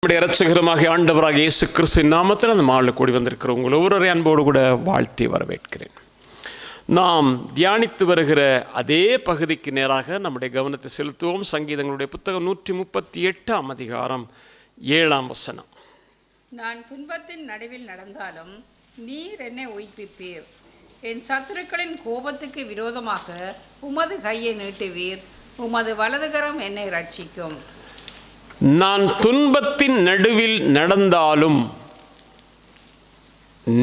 நம்முடைய இரட்சகருமாகிய ஆண்டவராகிய இயேசு கிறிஸ்துவின் நாமத்தில் அந்த மாலை கூடி வந்திருக்கிற உங்கள் ஒவ்வொரு அன்போடு கூட வாழ்த்தி வரவேற்கிறேன். நாம் தியானித்து வருகிற அதே பகுதிக்கு நேராக நம்முடைய கவனத்தை செலுத்துவோம். சங்கீதங்களுடைய புத்தகம் 138 அதிகாரம் 7 நான் துன்பத்தின் நடுவில் நடந்தாலும் நீர் என்னை உயிர்ப்பிப்பீர். என் சத்துருக்களின் கோபத்துக்கு விரோதமாக உமது கையை நீட்டுவீர். உமது வலதுகரம் என்னை ரட்சிக்கும். நான் துன்பத்தின் நடுவில் நடந்தாலும்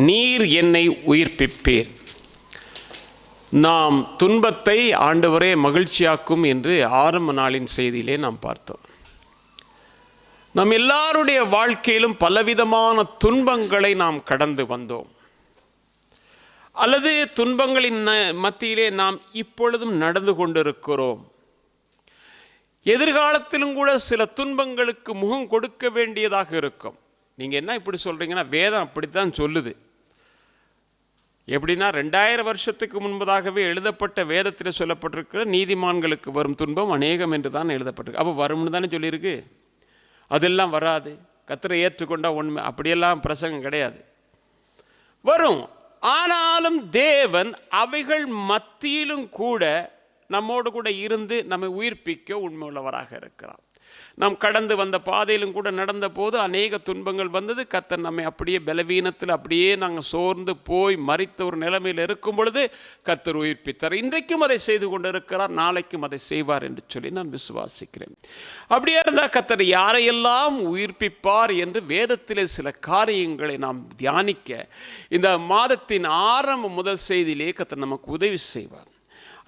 நீர் என்னை உயிர்ப்பிப்பீர். நாம் துன்பத்தை ஆண்டவரே மகிழ்ச்சியாக்கும் என்று ஆரம்ப நாளின் செய்தியிலே நாம் பார்த்தோம். நம் எல்லாருடைய வாழ்க்கையிலும் பலவிதமான துன்பங்களை நாம் கடந்து வந்தோம், அல்லது துன்பங்களின் மத்தியிலே நாம் இப்பொழுதும் நடந்து கொண்டிருக்கிறோம். எதிர்காலத்திலும் கூட சில துன்பங்களுக்கு முகம் கொடுக்க வேண்டியதாக இருக்கும். நீங்கள் என்ன இப்படி சொல்கிறீங்கன்னா, வேதம் அப்படித்தான் சொல்லுது. எப்படின்னா 2000 வருஷத்துக்கு முன்பதாகவே எழுதப்பட்ட வேதத்தில் சொல்லப்பட்டிருக்கிற நீதிமான்களுக்கு வரும் துன்பம் அநேகம் என்று தான் எழுதப்பட்டிருக்கு. அப்போ வரும்னு தானே சொல்லியிருக்கு. அதெல்லாம் வராது, கர்த்தரை ஏற்றுக்கொண்டா உண்மை, அப்படியெல்லாம் பிரசங்கம் கிடையாது. வரும். ஆனாலும் தேவன் அவைகள் மத்தியிலும் கூட நம்மோடு கூட இருந்து நம்மை உயிர்ப்பிக்க உண்மை உள்ளவராக இருக்கிறார். நாம் கடந்து வந்த பாதையிலும் கூட நடந்த போது அநேக துன்பங்கள் வந்தது. கர்த்தர் நம்மை அப்படியே பலவீனத்தில் அப்படியே நாங்கள் சோர்ந்து போய் மரித்த ஒரு நிலைமையில் இருக்கும் பொழுது கர்த்தர் உயிர்ப்பித்தார். இன்றைக்கும் அதை செய்து கொண்டு இருக்கிறார், நாளைக்கும் அதை செய்வார் என்று சொல்லி நான் விசுவாசிக்கிறேன். அப்படியே இருந்தால் கர்த்தர் யாரையெல்லாம் உயிர்ப்பிப்பார் என்று வேதத்திலே சில காரியங்களை நாம் தியானிக்க இந்த மாதத்தின் ஆரம்ப முதல் செய்தியிலே கர்த்தர் நமக்கு உதவி செய்வார்.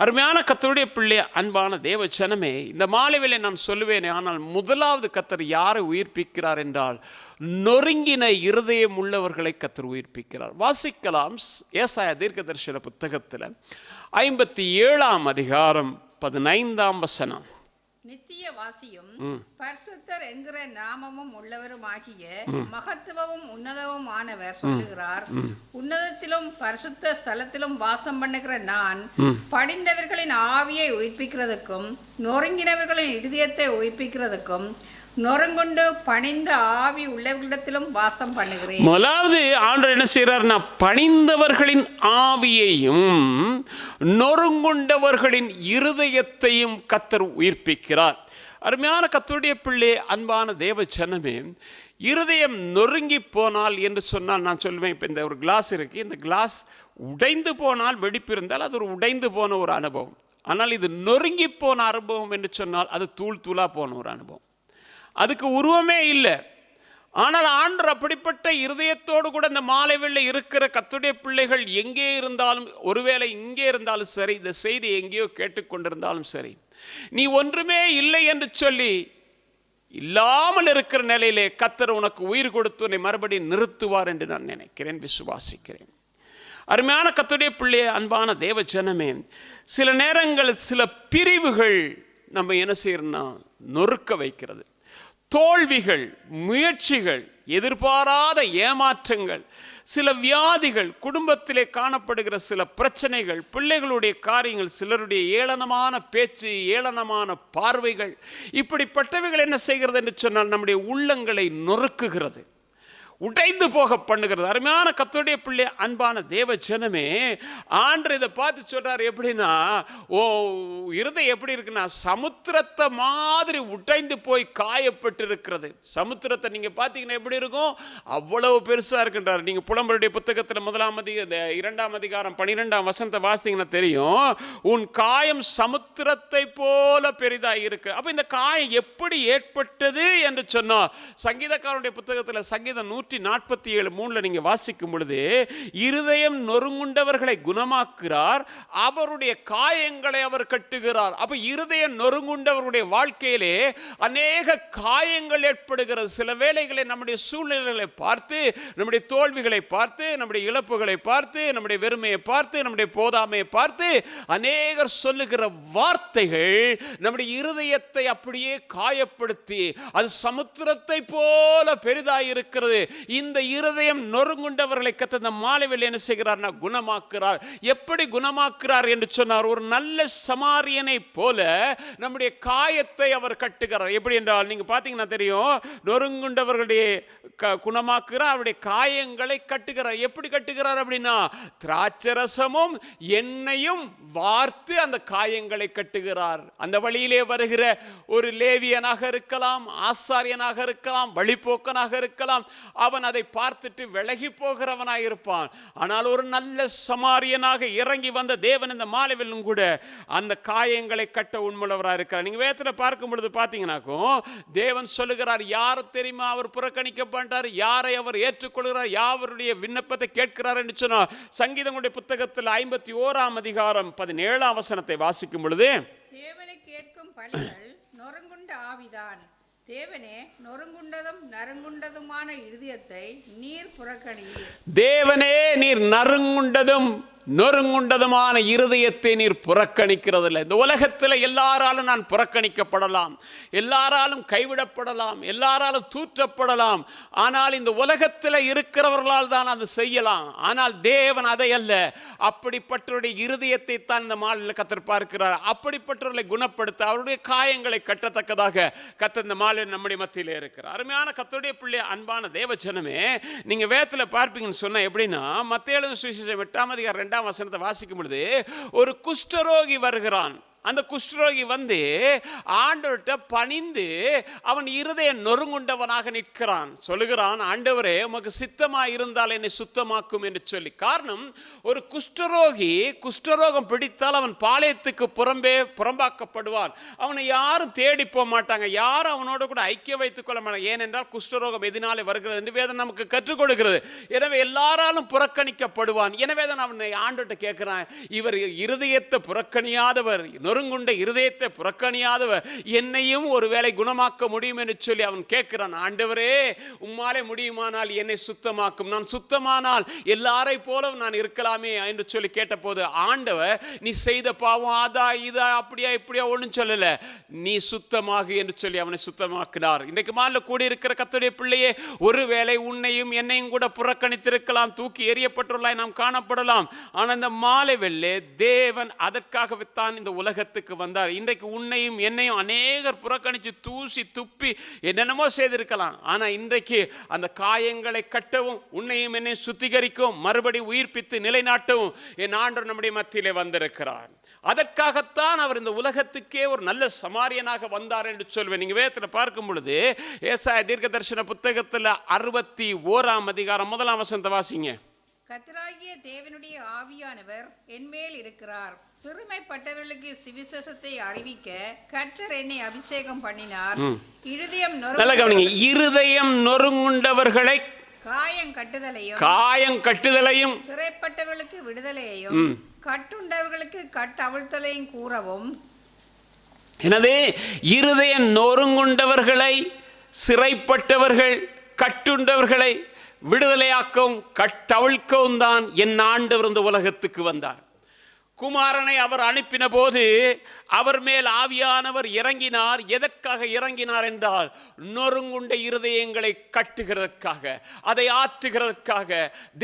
அருமையான கர்த்தருடைய பிள்ளை, அன்பான தேவ ஜனமே, இந்த மாலைவேளை நான் சொல்லுவேனே, ஆனால் முதலாவது கர்த்தர் யாரை உயிர்ப்பிக்கிறார் என்றால் நொறுங்கின இருதயம் உள்ளவர்களை கர்த்தர் உயிர்ப்பிக்கிறார். வாசிக்கலாம் ஏசாயா தீர்க்கதரிசன புத்தகத்தில் 57 அதிகாரம் 15 நித்திய வாசியும் பரிசுத்தர் என்கிற நாமமும் உள்ளவரும் ஆகிய மகத்துவமும் உன்னதமும் ஆனவர் சொல்லுகிறார், உன்னதத்திலும் பரிசுத்த ஸ்தலத்திலும் வாசம் பண்ணுகிற நான் படிந்தவர்களின் ஆவியை உயிர்ப்பிக்கிறதுக்கும் நொறுங்கினவர்களின் இதயத்தை உயிர்ப்பிக்கிறதுக்கும் நொறுங்குண்டு பணிந்த ஆவி உள்ளவர்களிடத்திலும் வாசம் பண்ணுகிறேன். முதலாவது ஆண்டவர் என்ன செய்யறாருன்னா, பணிந்தவர்களின் ஆவியையும் நொறுங்குண்டவர்களின் இருதயத்தையும் கர்த்தர் உயிர்ப்பிக்கிறார். அருமையான கர்த்தருடைய பிள்ளை, அன்பான தேவ ஜனமே, இருதயம் நொறுங்கி போனால் என்று சொன்னால் நான் சொல்லுவேன், இப்போ இந்த ஒரு கிளாஸ் இருக்குது, இந்த கிளாஸ் உடைந்து போனால் வெடிப்பு இருந்தால் அது ஒரு உடைந்து போன ஒரு அனுபவம். ஆனால் இது நொறுங்கி போன அனுபவம் என்று சொன்னால் அது தூள் தூளாக போன ஒரு அனுபவம், அதுக்கு உருவமே இல்லை. ஆனால் ஆண்டவர் அப்படிப்பட்ட இருதயத்தோடு கூட இந்த மாலைவேளை இருக்கிற கர்த்தருடைய பிள்ளைகள் எங்கே இருந்தாலும், ஒருவேளை இங்கே இருந்தாலும் சரி, இந்த செய்தி எங்கேயோ கேட்டுக்கொண்டிருந்தாலும் சரி, நீ ஒன்றுமே இல்லை என்று சொல்லி இல்லாமல் இருக்கிற நிலையிலே கர்த்தர் உனக்கு உயிர் கொடுத்து உன்னை மறுபடியும் நிறுத்துவார் என்று நான் நினைக்கிறேன், விசுவாசிக்கிறேன். அருமையான கர்த்தருடைய பிள்ளையே, அன்பான தேவ ஜனமே, சில நேரங்கள் சில பிரிவுகள் நம்ம என்ன செய்யறோம்னா நொறுக்க வைக்கிறது. தோல்விகள், முயற்சிகள், எதிர்பாராத ஏமாற்றங்கள், சில வியாதிகள், குடும்பத்திலே காணப்படுகிற சில பிரச்சனைகள், பிள்ளைகளுடைய காரியங்கள், சிலருடைய ஏளனமான பேச்சு, ஏளனமான பார்வைகள், இப்படிப்பட்டவைகள் என்ன செய்கிறது என்று சொன்னால் நம்முடைய உள்ளங்களை நொறுக்குகிறது, உடைந்து போக பண்ணுகிறது. அருமையான கர்த்தருடைய பிள்ளை, அன்பான தேவ ஜனமே, ஆண்டவர் இதை பார்த்து சொல்றார். எப்படின்னா, இருதயம் எப்படி இருக்குன்னா சமுத்திரத்தை மாதிரி உடைந்து போய் காயப்பட்டு இருக்கிறது. சமுத்திரத்தை நீங்க பார்த்தீங்கன்னா எப்படி இருக்கும், அவ்வளவு பெருசா இருக்கின்றார். நீங்க புலம்பருடைய புத்தகத்தில் 2 அதிகாரம் 12 வாசிங்கன்னா தெரியும், உன் காயம் சமுத்திரத்தை போல பெரிதாக இருக்கு. அப்ப இந்த காயம் எப்படி ஏற்பட்டது என்று சொன்னா, சங்கீதக்காரனுடைய புத்தகத்தில் சங்கீதம் 147:3 நீங்க வாசிக்கும் பொழுது, இருதயம் நொறுங்குண்டவர்களை குணமாக்குறார், அவருடைய காயங்களை அவர் கட்டுகிறார். அப்ப இருதயம் நொறுங்குண்டவருடைய வாழ்க்கையிலே அநேக காயங்கள் ஏற்படுகிறது. சில வேளைகளை நம்முடைய சூழ்நிலைகளை பார்த்து, நம்முடைய தோல்விகளை பார்த்து, நம்முடைய இழப்புகளை பார்த்து, நம்முடைய வெறுமையை பார்த்து, நம்முடைய போதாமையை பார்த்து அநேகர் சொல்லுகிற வார்த்தைகள் நம்முடைய இருதயத்தை அப்படியே காயப்படுத்தி அது சமுத்திரத்தை போல பெரிதாய் இருக்கிறது. இந்த இருதயம் நொறுங்குண்டவர்களை கர்த்தர் இந்த மாலையில் என்ன செய்கிறார்னா குணமாக்குறார். எப்படி குணமாக்குறார் என்று சொன்னார், ஒரு நல்ல சமாரியனை போல நம்முடைய காயத்தை அவர் கட்டுகிறார். எப்படி என்றால் நீங்க பாத்தீங்கன்னா தெரியும், நொறுங்குண்டவர்களுடைய குணமாக்குறார், அவருடைய காயங்களை கட்டுகிறார். எப்படி கட்டுகிறார் அப்படின்னா, திராட்சரசமும் எண்ணெயும் வார்த்து அந்த காயங்களை கட்டுகிறார். அந்த வழியிலே வருகிற ஒரு லேவியனாக இருக்கலாம், ஆசாரியனாக இருக்கலாம், வழிபோக்கனாக இருக்கலாம், அவன் அதை பார்த்துட்டு விலகி போகிறவனாக இருப்பான். ஆனால் ஒரு நல்ல சமாரியனாக இறங்கி வந்த தேவன் இந்த மாலையிலும் கூட அந்த காயங்களை கட்ட உண்மையுள்ளவராக இருக்கிறார். நீங்க வேதத்துல பார்க்கும் பொழுது பாத்தீங்கன்னாக்கும் தேவன் சொல்லுகிறார், யார் தெரியுமா அவர் புறக்கணிக்கப்பட்டார், யாரை அவர் ஏற்றுக்கொள்கிறார், யாவருடைய விண்ணப்பத்தை கேட்கிறார் என்று சொன்னார். சங்கீதங்களுடைய புத்தகத்தில் 51ஆம் அதிகாரம் 17ஆம் வசனத்தை வாசிக்கும் பொழுது, தேவனை கேட்கும் பலிகள் நொறுங்குண்ட ஆவிதான். தேவனே, நொறுங்குண்டதும் நறுங்குண்டதுமான இருதயத்தை நீர் புறக்கணியீர். தேவனே, நீர் நறுங்குண்டதும் நொறுங்குண்டதுமான இருதயத்தை நீர் புறக்கணிக்கிறதில்லை. இந்த உலகத்தில் எல்லாராலும் நான் புறக்கணிக்கப்படலாம், எல்லாராலும் கைவிடப்படலாம், எல்லாராலும் தூற்றப்படலாம். ஆனால் இந்த உலகத்தில் இருக்கிறவர்களால் தான் அது செய்யலாம். ஆனால் தேவன் அதை அல்ல, அப்படிப்பட்டவருடைய இருதயத்தை தான் இந்த மாலையில் கர்த்தர் பார்க்கிறார். அப்படிப்பட்டவர்களை குணப்படுத்த, அவருடைய காயங்களை கட்டத்தக்கதாக கர்த்தர் இந்த மாலையில் நம்முடைய மத்தியிலே இருக்கிறார். அருமையான கர்த்தருடைய பிள்ளை, அன்பான தேவஜனமே, நீங்க வேதத்தில் பார்ப்பீங்கன்னு சொன்னா எப்படின்னா, மத்தேயு எழுதின சுவிசேஷம் 8ஆம் அதிகாரம் 2ஆம் வசனத்தை வாசிக்கும் பொழுது, ஒரு குஷ்டரோகி வருகிறான். அந்த குஷ்டரோகி வந்து ஆண்டவர்கிட்ட பணிந்து அவன் இருதய நொறுங்குண்டவனாக நிற்கிறான். சொல்லுகிறான், ஆண்டவரே, உமக்கு சித்தமா இருந்தால் என்னை சுத்தமாக்கும் என்று சொல்லி. காரணம், ஒரு குஷ்டரோகி குஷ்டரோகம் பிடித்தால் அவன் பாளையத்துக்கு புறம்பாக்கப்படுவான். அவனை யாரும் தேடி போக மாட்டாங்க, யாரும் அவனோட கூட ஐக்கியம் வைத்துக் கொள்ள மாட்டாங்க. ஏனென்றால் குஷ்டரோகம் எதனாலே வருகிறது என்று வேதம் நமக்கு கற்றுக் கொடுக்கிறது. எனவே எல்லாராலும் புறக்கணிக்கப்படுவான். எனவே தான் அவனை ஆண்டவர்கிட்ட கேட்கிறான், இவர் இருதயத்தை புறக்கணியாதவர், நொறுங்குண்ட இருதயத்தை புறக்கணியாதவர், என்னையும் ஒருவேளை குணமாக்க முடியும் என்று சொல்லி அவன் கேட்கிறான். ஆண்டவரே, உம்மாலே முடியுமானால் என்னை சுத்தமாக்கும், நான் சுத்தமானால் எல்லாரை போல நான் இருக்கலாமே என்று சொல்லி கேட்டபோது, ஆண்டவர், நீ செய்த பாவம் அதா இதா அப்படியா இப்படியா ஒன்றும் சொல்லல, நீ சுத்தமாகு என்று சொல்லி அவனை சுத்தமாக்கினார். இன்றைக்கு மாலை கூடி இருக்கிற கர்த்தருடைய பிள்ளையே, ஒருவேளை உன்னையும் என்னையும் கூட புறக்கணித்திருக்கலாம், தூக்கி எறியப்பட்டுள்ளாய் நாம் காணப்படலாம். ஆனால் இந்த மாலை வெள்ளே தேவன் அதற்காகத்தான் இந்த உலகத்துக்கு வந்தார். இன்றைக்கு உன்னையும் என்னையும் அநேகர் புறக்கணித்து தூசி துப்பி என்னென்னமோ செய்திருக்கலாம். ஆனா இன்றைக்கு அந்த காயங்களை கட்டவும், உன்னையும் என்னையும் சுத்திகரிக்கவும், மறுபடி உயிர்ப்பித்து நிலைநாட்டவும் என் ஆண்டவர் நம்முடைய மத்தியிலே வந்திருக்கிறார். அதற்காகத்தான் அவர் இந்த உலகத்துக்கே ஒரு நல்ல சமாரியனாக வந்தார் என்று சொல்வேன். நீங்க வேதத்தில் பார்க்கும் பொழுது ஏசாயா தீர்க்கதரிசன புத்தகத்தில் 61ஆம் அதிகாரம் 1ஆம் வசனத்தை வாசிங்க. கர்த்தராகிய தேவனுடைய ஆவியானவர் என்மேல் இருக்கிறார். சிறுமைப்பட்டவர்களுக்கு சுவிசேஷத்தை அறிவிக்க கர்த்தர் என்னை அபிஷேகம் பண்ணினார். இருதயம் நொறுங்குண்டவர்களை காயம் கட்டுதலையும் சிறைப்பட்டவர்களுக்கு விடுதலையையும் கட்டுண்டவர்களுக்கு கட்டவிழ்த்தலையும் கூறவும். எனவே இருதயம் நொறுங்குண்டவர்களை, சிறைப்பட்டவர்கள், கட்டுண்டவர்களை விடுதலையாக்கவும் கட்டவிழ்க்கவும் தான் என் ஆண்டவர் இந்த உலகத்துக்கு வந்தார். குமாரனை அவர் அனுப்பின போது அவர் மேல் ஆவியானவர் இறங்கினார். எதற்காக இறங்கினார் என்றால், நொறுங்குண்ட இருதயங்களை கட்டுகிறதற்காக, அதை ஆற்றுகிறதற்காக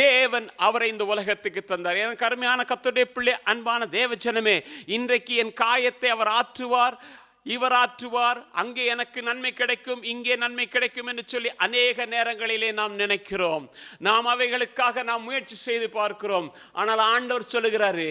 தேவன் அவரை இந்த உலகத்துக்கு தந்தார். எனக்கு அருமையான கர்த்தருடைய பிள்ளை, அன்பான தேவஜனமே, இன்றைக்கு என் காயத்தை அவர் ஆற்றுவார், இவர் ஆற்றுவார், அங்கே எனக்கு நன்மை கிடைக்கும், இங்கே நன்மை கிடைக்கும் என்று சொல்லி அநேக நேரங்களிலே நாம் நினைக்கிறோம். நாம் அவைகளுக்காக நாம் முயற்சி செய்து பார்க்கிறோம். ஆனால் ஆண்டவர் சொல்லுகிறாரு,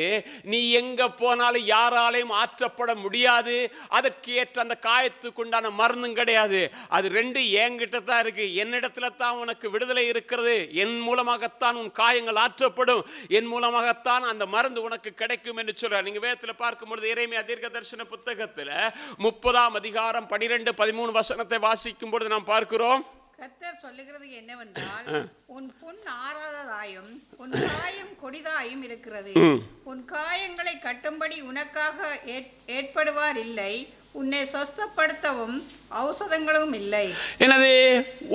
நீ எங்க போனாலும் யாராலையும் ஆற்றப்பட முடியாது. அதற்கு ஏற்ற அந்த காயத்துக்கு உண்டான மருந்தும் கிடையாது. அது ரெண்டு என்கிட்ட தான் இருக்கு. என்னிடத்துல தான் உனக்கு விடுதலை இருக்கிறது. என் மூலமாகத்தான் உன் காயங்கள் ஆற்றப்படும், என் மூலமாகத்தான் அந்த மருந்து உனக்கு கிடைக்கும் என்று சொல்றார். நீங்க வேதத்தில் பார்க்கும்பொழுது எரேமியா தீர்க்கதரிசன புத்தகத்தில் 30ஆம் அதிகாரம் 12-13 வசனத்தை வாசிக்கும் பொழுது நாம் பார்க்கிறோம், கர்த்தர் சொல்லுகிறது என்னவென்றால், உன் புண் ஆறாததாயும் உன் காயம் கொடிதாயும் இருக்கிறது. உன் காயங்களை கட்டும்படி உனக்காக ஏற்படுவார் இல்லை, உன்னை சொஸ்தப்படுத்தவும் ஔஷதங்களும் இல்லை. என்னது?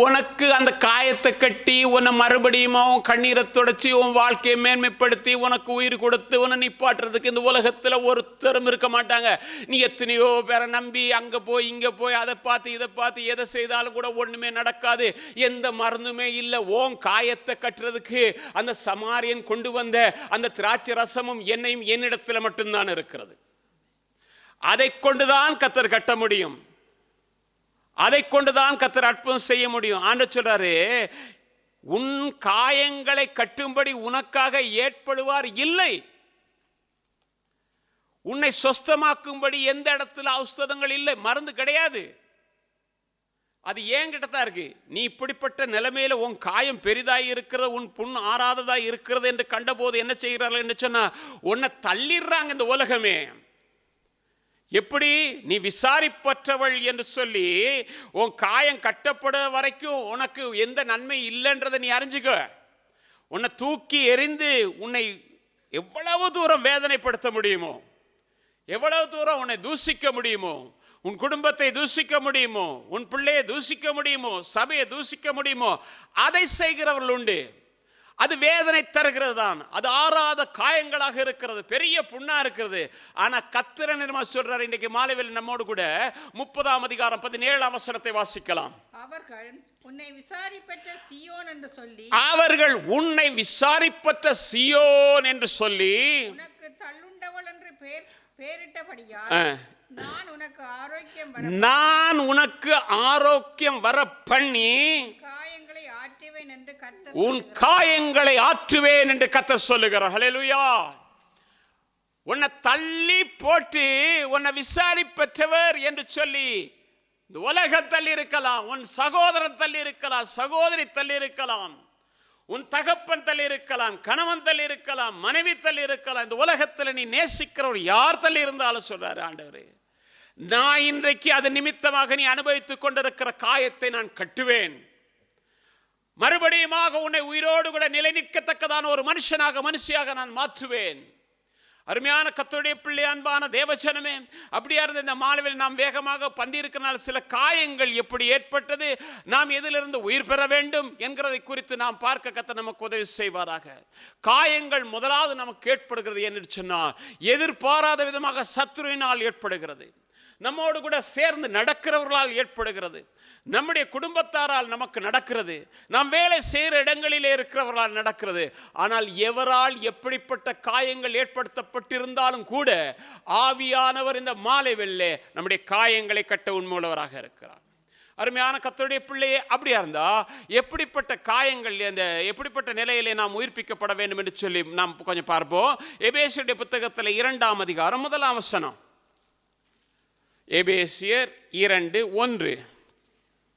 உனக்கு அந்த காயத்தை கட்டி உன்னை மறுபடியும் கண்ணீரை தொடச்சி உன் வாழ்க்கையை மேன்மைப்படுத்தி உனக்கு உயிர் கொடுத்து உன்னை நிப்பாட்டுறதுக்கு இந்த உலகத்தில் ஒருத்தரும் இருக்க மாட்டாங்க. நீ எத்தனையோ பேரை நம்பி அங்கே போய் இங்கே போய் அதை பார்த்து இதை பார்த்து எதை செய்தாலும் கூட ஒன்றுமே நடக்காது. எந்த மருந்துமே இல்லை. உன் காயத்தை கட்டுறதுக்கு அந்த சமாரியன் கொண்டு வந்த அந்த திராட்சை ரசமும் எண்ணெயும் என்னிடத்தில் மட்டும்தான் இருக்கிறது. அதை கொண்டுதான் கர்த்தர் கட்ட முடியும். அதை கொண்டுதான் கர்த்தர் அற்புதம் செய்ய முடியும். ஆண்டவர் சொல்றாரு, உன் காயங்களை கட்டும்படி உனக்காக ஏற்படுவார் இல்லை. உன்னை சொஸ்தமாக்கும்படி எந்த இடத்துல ஔஷதங்கள் இல்லை, மருந்து கிடையாது. அது ஏங்கிட்ட தான் இருக்கு. நீ இப்படிப்பட்ட நிலைமையில உன் காயம் பெரிதாய் இருக்கிறது, உன் புண் ஆறாததாய் இருக்கிறது என்று கண்டபோது என்ன செய்கிறார்கள் என்று சொன்னா, உன்னை தள்ளிடுறாங்க இந்த உலகமே. எப்படி? நீ விசாரிப்பற்றவள் என்று சொல்லி உன் காயம் கட்டப்பட வரைக்கும் உனக்கு எந்த நன்மை இல்லைன்றதை நீ அறிஞ்சுக்க. உன்னை தூக்கி எறிந்து உன்னை எவ்வளவு தூரம் வேதனைப்படுத்த முடியுமோ, எவ்வளவு தூரம் உன்னை தூசிக்க முடியுமோ, உன் குடும்பத்தை தூசிக்க முடியுமோ, உன் பிள்ளையை தூசிக்க முடியுமோ, சபையை தூசிக்க முடியுமோ, அதை செய்கிறவர்கள் உண்டு. அது வேதனை தருகிறது தான். அது ஆறாத காயங்களாக இருக்கிறது, பெரிய புண்ணா இருக்கிறது. ஆனா கர்த்தர் என்ன சொல்றாரு இன்றைக்கு மாலைவேளை நம்மோடு கூட 30ஆம் அதிகாரம் 17ஆம் வசனத்தை வாசிக்கலாம். அவர்கள் உன்னை விசாரிப்பட்ட சீயோன் என்று சொல்லி, அவர்கள் உன்னை விசாரிப்பட்ட சீயோன் என்று சொல்லி உனக்கு தள்ளுண்டவள் என்று பெயரிட்டபடியால் நான் உனக்கு ஆரோக்கியம் வர பண்ணி உன் காயங்களை ஆற்றுவேன் என்று கர்த்தர் சொல்லுகிறார். ஹல்லேலூயா. உன்னை தள்ளி போட்டு உன்னை விசாரிப்பற்றவர் என்று சொல்லி இந்த உலகத்தில் இருக்கலாம், உன் சகோதரன் தள்ளி இருக்கலாம், சகோதரி தள்ளி இருக்கலாம், உன் தகப்பன் தள்ளி இருக்கலாம், கணவன் தள்ளி இருக்கலாம், மனைவி தள்ளி இருக்கலாம். இந்த உலகத்தில் நீ நேசிக்கிறவர் யார் தள்ளி இருந்தாலும் சொல்றாரு ஆண்டவரே, நான் இன்றைக்கு அது நிமித்தமாக நீ அனுபவித்துக் கொண்டிருக்கிற காயத்தை நான் கட்டுவேன். மறுபடியுமாக உன்னை உயிரோடு கூட நிலை நிற்கத்தக்கதான ஒரு மனுஷியாக நான் மாற்றுவேன். அருமையான கர்த்தருடைய பிள்ளை, அன்பான தேவஜனமே, அப்படியா இருந்த இந்த மாலையில் நாம் வேகமாக பந்திருக்கிறனால சில காயங்கள் எப்படி ஏற்பட்டது, நாம் எதிலிருந்து உயிர் பெற வேண்டும் என்கிறதை குறித்து நாம் பார்க்க கர்த்தர் நமக்கு உதவி செய்வாராக. காயங்கள் முதலாவது நமக்கு ஏற்படுகிறது என்று சொன்னால் எதிர்பாராத விதமாக சத்துருவினால் ஏற்படுகிறது, நம்மோடு கூட சேர்ந்து நடக்கிறவர்களால் ஏற்படுகிறது, நம்முடைய குடும்பத்தாரால் நமக்கு நடக்கிறது, நாம் வேலை செய்கிற இடங்களிலே இருக்கிறவர்களால் நடக்கிறது. ஆனால் எவரால் எப்படிப்பட்ட காயங்கள் ஏற்படுத்தப்பட்டிருந்தாலும் கூட ஆவியானவர் இந்த மாலை வெள்ளே நம்முடைய காயங்களை கட்ட உண்மையுள்ளவராக இருக்கிறார். அருமையான கர்த்தருடைய பிள்ளையே, அப்படியா இருந்தா எப்படிப்பட்ட காயங்கள், அந்த எப்படிப்பட்ட நிலையிலே நாம் உயிர்ப்பிக்கப்பட வேண்டும் என்று சொல்லி நாம் கொஞ்சம் பார்ப்போம். எபேசியருடைய புத்தகத்தில் 2ஆம் அதிகாரம் 1ஆம் வசனம். எபேசியர் 2:1.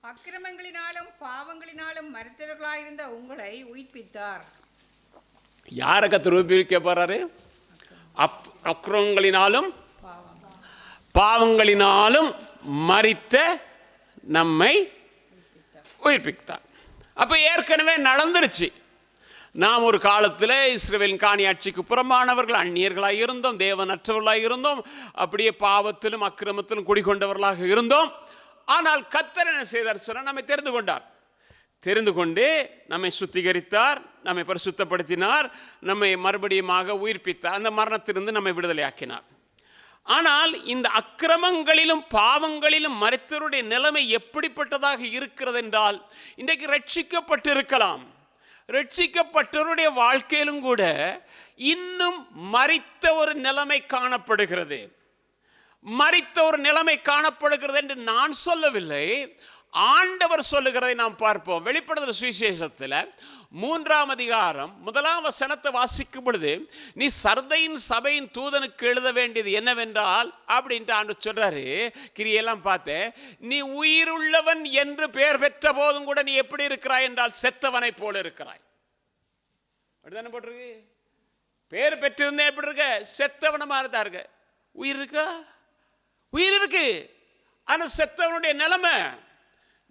அக்கிரமங்களினாலும் பாவங்களினாலும் மரித்தவர்களாயிருந்த உங்களை உயிர்ப்பித்தார். யாரை கர்த்தர் உயிர்ப்பிக்க போறாரு? அக்கிரமங்களினாலும் பாவங்களினாலும் மரித்த நம்மை உயிர்ப்பித்தார். அப்ப ஏற்கனவே நடந்துருச்சு. நாம் ஒரு காலத்தில் இஸ்ரவேலின் காணியாட்சிக்கு புறம்பானவர்கள், அந்நியர்களாக இருந்தோம், தேவனற்றவர்களாக இருந்தோம், அப்படியே பாவத்திலும் அக்கிரமத்திலும் குடிகொண்டவர்களாக இருந்தோம். ஆனால் கர்த்தர் என்ன செய்தார் சொன்னால், நம்மை தெரிந்து கொண்டார். தெரிந்து கொண்டு நம்மை சுத்திகரித்தார், நம்மை பரிசுத்தப்படுத்தினார், நம்மை மறுபடியுமாக உயிர்ப்பித்தார், அந்த மரணத்திலிருந்து நம்மை விடுதலை ஆக்கினார். ஆனால் இந்த அக்கிரமங்களிலும் பாவங்களிலும் மரித்தவருடைய நிலைமை எப்படிப்பட்டதாக இருக்கிறது என்றால், இன்றைக்கு ரட்சிக்கப்பட்டிருக்கலாம், ரட்சிக்கப்பட்டவருடைய வாழ்க்கையிலும் கூட இன்னும் மரித்த ஒரு நிலைமை காணப்படுகிறது. மரித்த ஒரு நிலைமை காணப்படுகிறது என்று நான் சொல்லவில்லை, ஆண்டவர் சொல்லுகிறதை நாம் பார்ப்போம். வெளிப்படுத்துகிற சுவிசேஷத்தில் 3ஆம் அதிகாரம் 1ஆம் வசனத்தை வாசிக்கும் பொழுது, நீ சர்தையின் சபையின் தூதனுக்கு எழுத வேண்டியது என்னவென்றால் அப்படின்ட்டு ஆண்டவர் சொல்றாரு. கிரியெல்லாம் பார்த்தேன், நீ உயிருள்ளவன் என்று பெயர் பெற்ற போதும் கூட நீ எப்படி இருக்கிறாய் என்றால் செத்தவனை போல இருக்கிறாய். அப்படிதானே போட்டிருக்கு. பேர் பெற்றிருந்தேன் எப்படி இருக்க? செத்தவன மாதிரி தான் இருக்க. உயிர் இருக்கா? உயிர் இருக்கு, ஆனால் செத்தவனுடைய நிலைமை.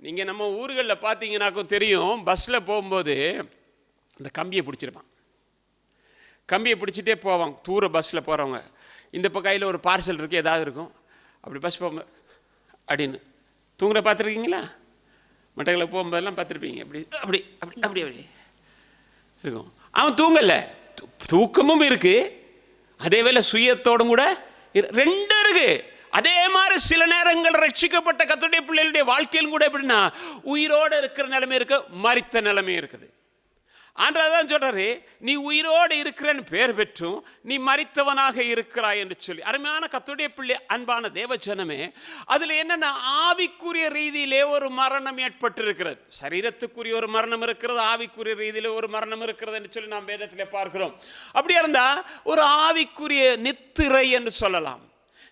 நீங்கள் நம்ம ஊர்களில் பார்த்தீங்கன்னாக்கும் தெரியும், பஸ்ஸில் போகும்போது இந்த கம்பியை பிடிச்சிருப்பான், கம்பியை பிடிச்சிட்டே போவாங்க. தூர பஸ்ஸில் போகிறவங்க இந்த இப்போ கையில் ஒரு பார்சல் இருக்குது, ஏதாவது இருக்கும், அப்படி பஸ் போகும்போது அப்படின்னு தூங்குற பார்த்துருக்கீங்களா? மட்டைகளை போகும்போதெல்லாம் பார்த்துருப்பீங்க. அப்படி அப்படி அப்படி அப்படி அப்படி இருக்கும். அவன் தூங்கலை, தூக்கமும் இருக்கு, அதே வேளை சுயத்தோடும் கூட ரெண்டும் இருக்கு. அதே மாதிரி சில நேரங்கள் ரட்சிக்கப்பட்ட கர்த்தருடைய பிள்ளைகளுடைய வாழ்க்கையிலும் கூட எப்படின்னா உயிரோடு இருக்கிற நிலைமை இருக்கு, மரித்த நிலைமை இருக்குது. ஆண்டவர் தான் சொல்றாரு, நீ உயிரோடு இருக்கிறன்னு பேர் பெற்றும் நீ மரித்தவனாக இருக்கிறாய் என்று சொல்லி. அருமையான கர்த்தருடைய பிள்ளை, அன்பான தேவ ஜனமே, அதுல என்னன்னா ஆவிக்குரிய ரீதியிலே ஒரு மரணம் ஏற்பட்டிருக்கிறது. சரீரத்துக்குரிய ஒரு மரணம் இருக்கிறது, ஆவிக்குரிய ரீதியிலே ஒரு மரணம் இருக்கிறது என்று சொல்லி நாம் வேதத்திலே பார்க்கிறோம். அப்படியா இருந்தா ஒரு ஆவிக்குரிய நித்திரை என்று சொல்லலாம்.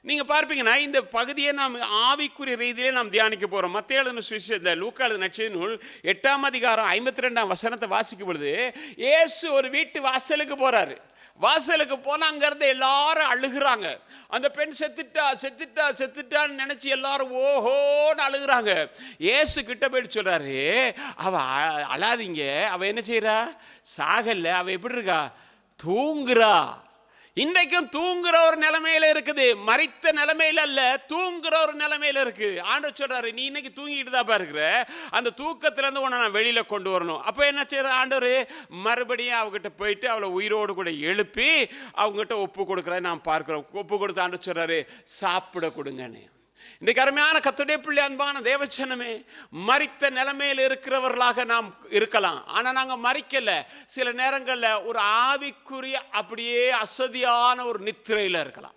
நீங்க பார்ப்பீங்கன்னா இந்த பகுதியை நாம் ஆவிக்குரிய ரீதியிலே நாம் தியானிக்க போறோம். மத்தேயு எழுதின சுவிசேஷம், லூக்கா எழுதின நற்செய்தி நூல் 8ஆம் அதிகாரம் 52ஆம் வசனத்தை வாசிக்கும் பொழுது, இயேசு ஒரு வீட்டு வாசலுக்கு போறாரு. வாசலுக்கு போனா அங்க இருந்து எல்லாரும் அழுகுறாங்க. அந்த பெண் செத்துட்டா செத்துட்டா செத்துட்டான்னு நினைச்சு எல்லாரும் ஓஹோன்னு அழுகுறாங்க. இயேசு கிட்ட போயிட்டு சொல்றாரு, அவ அழாதீங்க, அவ என்ன செய்யறா? சாகல்ல, அவ எப்படி இருக்கா? தூங்குறா. இன்றைக்கும் தூங்குற ஒரு நிலைமையில இருக்குது, மரித்த நிலைமையில அல்ல, தூங்குற ஒரு நிலைமையில இருக்கு. ஆண்டவர் சொல்றாரு, நீ இன்னைக்கு தூங்கிட்டு தான் இருக்கிற, அந்த தூக்கத்துல இருந்து உன்னை நான் வெளியில கொண்டு வரணும். அப்ப என்ன செய்யற ஆண்டவர்? மறுபடியும் அவகிட்ட போயிட்டு அவளை உயிரோடு கூட எழுப்பி அவங்ககிட்ட ஒப்பு கொடுக்குற நாம் பார்க்கிறோம். ஒப்பு கொடுத்து ஆண்டவர் சொல்றாரு, சாப்பிட கொடுங்கன்னு. இன்றைக்கு அருமையான கர்த்தருடைய பிள்ளை, அன்பான தேவஜனமே, மரித்த நிலைமையில் இருக்கிறவர்களாக நாம் இருக்கலாம். ஆனா நாங்க மரிக்கல. சில நேரங்கள்ல ஒரு ஆவிக்குரிய அப்படியே அசதியான ஒரு நித்திரையில இருக்கலாம்.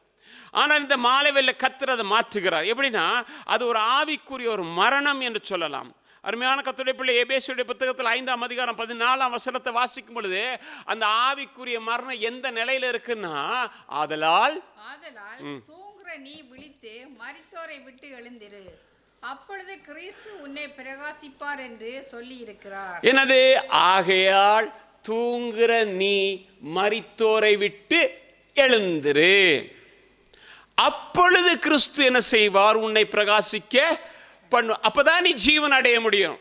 ஆனா இந்த மாலைவேளை கர்த்தர் அதை மாற்றுகிறார். எப்படின்னா அது ஒரு ஆவிக்குரிய ஒரு மரணம் என்று சொல்லலாம். அருமையான கர்த்தருடைய பிள்ளை, எபேசியருடைய புத்தகத்தில் 5ஆம் அதிகாரம் 14ஆம் வசனத்தை வாசிக்கும் பொழுது அந்த ஆவிக்குரிய மரணம் எந்த நிலையில இருக்குன்னா, ஆதலால் நீ விழித்து மரித்தோரை விட்டு எழுந்திரு, அப்பொழுது கிறிஸ்து உன்னை பிரகாசிப்பார் என்று சொல்லி இருக்கிறார். எனது ஆகையால் தூங்குற நீ மரித்தோரை விட்டு எழுந்திரு, அப்பொழுது கிறிஸ்து என்ன செய்வார்? உன்னை பிரகாசிக்க பண்ணு. அப்பதான் நீ ஜீவன் அடைய முடியும்.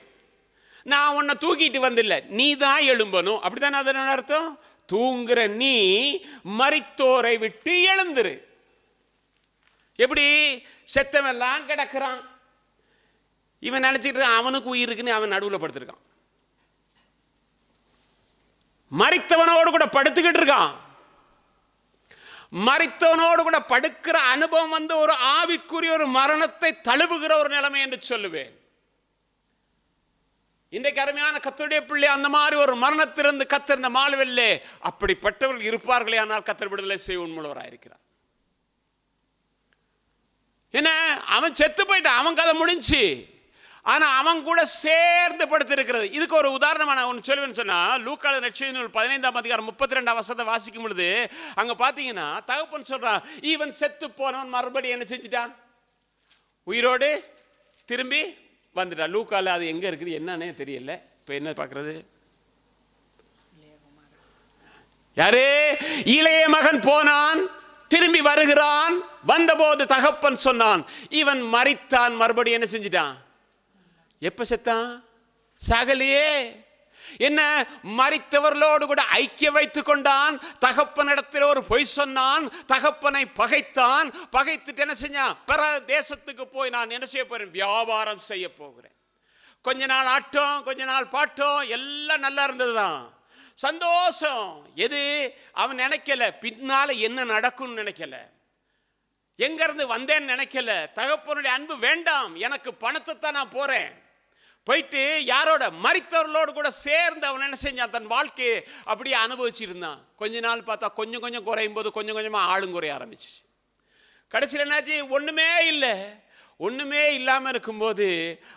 நான் உன்னை தூக்கிட்டு வந்தில்ல, நீ தான் எழும்பணும். அப்படித்தானே அதன் அர்த்தம்? தூங்குற நீ மரித்தோரை விட்டு எழுந்திரு. எப்படி? செத்தவெல்லாம் கிடக்கிறான், இவன் நினைச்சிட்டு அவனுக்கு உயிர் இருக்குன்னு அவன் நடுவில் படுத்திருக்கான். மரித்தவனோடு கூட படுத்துக்கிட்டு இருக்கான். மரித்தவனோடு கூட படுக்கிற அனுபவம் வந்து ஒரு ஆவிக்குரிய ஒரு மரணத்தை தழுவுகிற ஒரு நிலைமை என்று சொல்லுவேன். இன்றைக்கு அருமையான கர்த்தருடைய பிள்ளை, அந்த மாதிரி ஒரு மரணத்திலிருந்து கர்த்தர் இந்த மாலைவேளையிலே அப்படிப்பட்டவர்கள் இருப்பார்களே, ஆனால் கர்த்தர் விடுதலை செய்ய உண்மையுள்ளவராயிருக்கிறார். என்ன, அவன் செத்து போயிட்டான், அவன் கதை முடிஞ்சு. ஆனா அவன் கூட சேர்ந்து படுத்து இருக்கிறது. இதுக்கு ஒரு உதாரணமா நான் ஒன்று சொல்லுவேன்னு சொன்னா, லூக்கா எழுதின நற்செய்தி நூல் 15ஆம் அதிகாரம் 32ஆம் வசனத்தை வாசிக்கும் பொழுது அங்க பாத்தீங்கன்னா தகப்பன் சொல்றான், இவன் செத்து போனவன் மறுபடியும் என்ன செஞ்சுட்டான்? உயிரோடு திரும்பி வந்துட்டான். லூக்கால அது எங்க இருக்குது என்னன்னே தெரியல. இப்ப என்ன பார்க்கிறது? யாரு? இளைய மகன் போனான், திரும்பி வருகிறான். வந்தபோது தகப்பன் சொன்னான், இவன் மரித்தான், மறுபடியும் என்ன செஞ்சிட்டான்? எப்ப செத்தான்? சாகலையே. என்ன, மரித்தவர்களோடு கூட ஐக்கிய வைத்துக் கொண்டான். தகப்பனிடத்தில் ஒரு பொய் சொன்னான், தகப்பனை பகைத்தான். பகைத்துட்டு என்ன செஞ்சான்? பிற தேசத்துக்கு போய் நான் என்ன செய்ய போறேன்? வியாபாரம் செய்ய போகிறேன். கொஞ்ச நாள் ஆட்டம், கொஞ்ச நாள் பாட்டம், எல்லாம் நல்லா இருந்ததுதான், சந்தோஷம். எது? அவன் நினைக்கல பின்னால என்ன நடக்கும்னு நினைக்கல, எங்க இருந்து வந்தேன்னு நினைக்கல. தகப்பனுடைய அன்பு வேண்டாம், எனக்கு பணத்தை தான் நான் போறேன். போயிட்டு யாரோட? மரித்தவர்களோடு கூட சேர்ந்து அவன் என்ன செஞ்சான்? தன் வாழ்க்கையை அப்படியே அனுபவிச்சிருந்தான். கொஞ்ச நாள் பார்த்தா கொஞ்சம் கொஞ்சம் குறையும் போது கொஞ்சம் கொஞ்சமா ஆளும் குறைய ஆரம்பிச்சு. கடைசியில் என்னாச்சு? ஒண்ணுமே இல்லை. ஒண்ணுமே இல்லாம இருக்கும்போது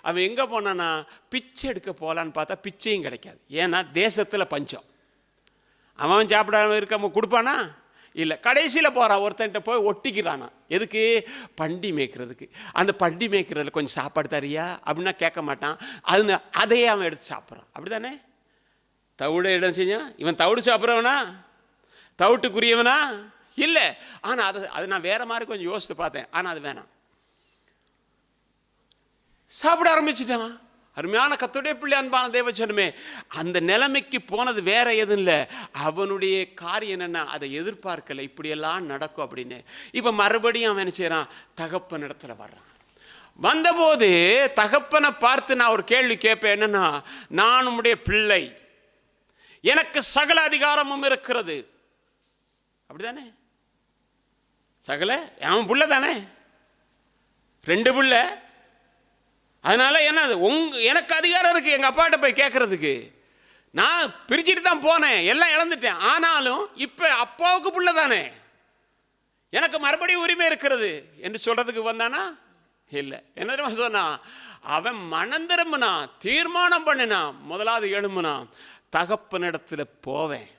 அவன் எங்க போனானா, பிச்சை எடுக்க போலான்னு பார்த்தா பிச்சையும் கிடைக்காது. ஏன்னா தேசத்துல பஞ்சம். அவன் சாப்பிடாம இருக்க கொடுப்பானா? இல்லை. கடைசியில் போகிறான், ஒருத்தன்ட்ட போய் ஒட்டிக்கிறானா. எதுக்கு? பண்டி மேய்க்கிறதுக்கு. அந்த பண்டி மேய்க்கிறதுல கொஞ்சம் சாப்பாடு தரியா அப்படின்னா கேட்க மாட்டான். அதையே அவன் எடுத்து சாப்பிட்றான். அப்படி தானே? தவிட இடம் செஞ்சான். இவன் தவிடு சாப்பிட்றவனா? தவிட்டுக்குரியவனா? இல்லை. ஆனால் அது நான் வேற மாதிரி கொஞ்சம் யோசித்து பார்த்தேன். ஆனால் அது வேணாம், சாப்பிட ஆரம்பிச்சுட்டான். அருமையான கர்த்தருடைய பிள்ளை, அன்பான தேவஜனமே, அந்த நிலைமைக்கு போனது வேற எதுவும் இல்லை. அவனுடைய காரியம் என்னன்னா, அதை எதிர்பார்க்கல இப்படியெல்லாம் நடக்கும் அப்படின்னு. இப்போ மறுபடியும் அவன் என்ன செய்யறான்? தகப்பன் இடத்துல வர்றான். வந்தபோது தகப்பனை பார்த்து நான் ஒரு கேள்வி கேட்பேன், என்னன்னா, நான் உம்முடைய பிள்ளை, எனக்கு சகல அதிகாரமும் இருக்கிறது. அப்படிதானே? சகல, அவன் புள்ள தானே, 2 புள்ள. அதனால என்னது, எனக்கு அதிகாரம் இருக்கு எங்க அப்பாட்ட போய் கேட்கறதுக்கு. நான் பிரிச்சுட்டு தான் போனேன், எல்லாம் இழந்துட்டேன். ஆனாலும் இப்ப அப்பாவுக்கு புள்ள தானே, எனக்கு மறுபடியும் உரிமை இருக்கிறது என்று சொல்றதுக்கு வந்தானா? இல்லை. என்ன தெரியுமா சொன்னா, அவன் மனம் திரும்பினா, தீர்மானம் பண்ணினா, முதலாவது எழும்புனா, தகப்பனிடத்துல போவேன்.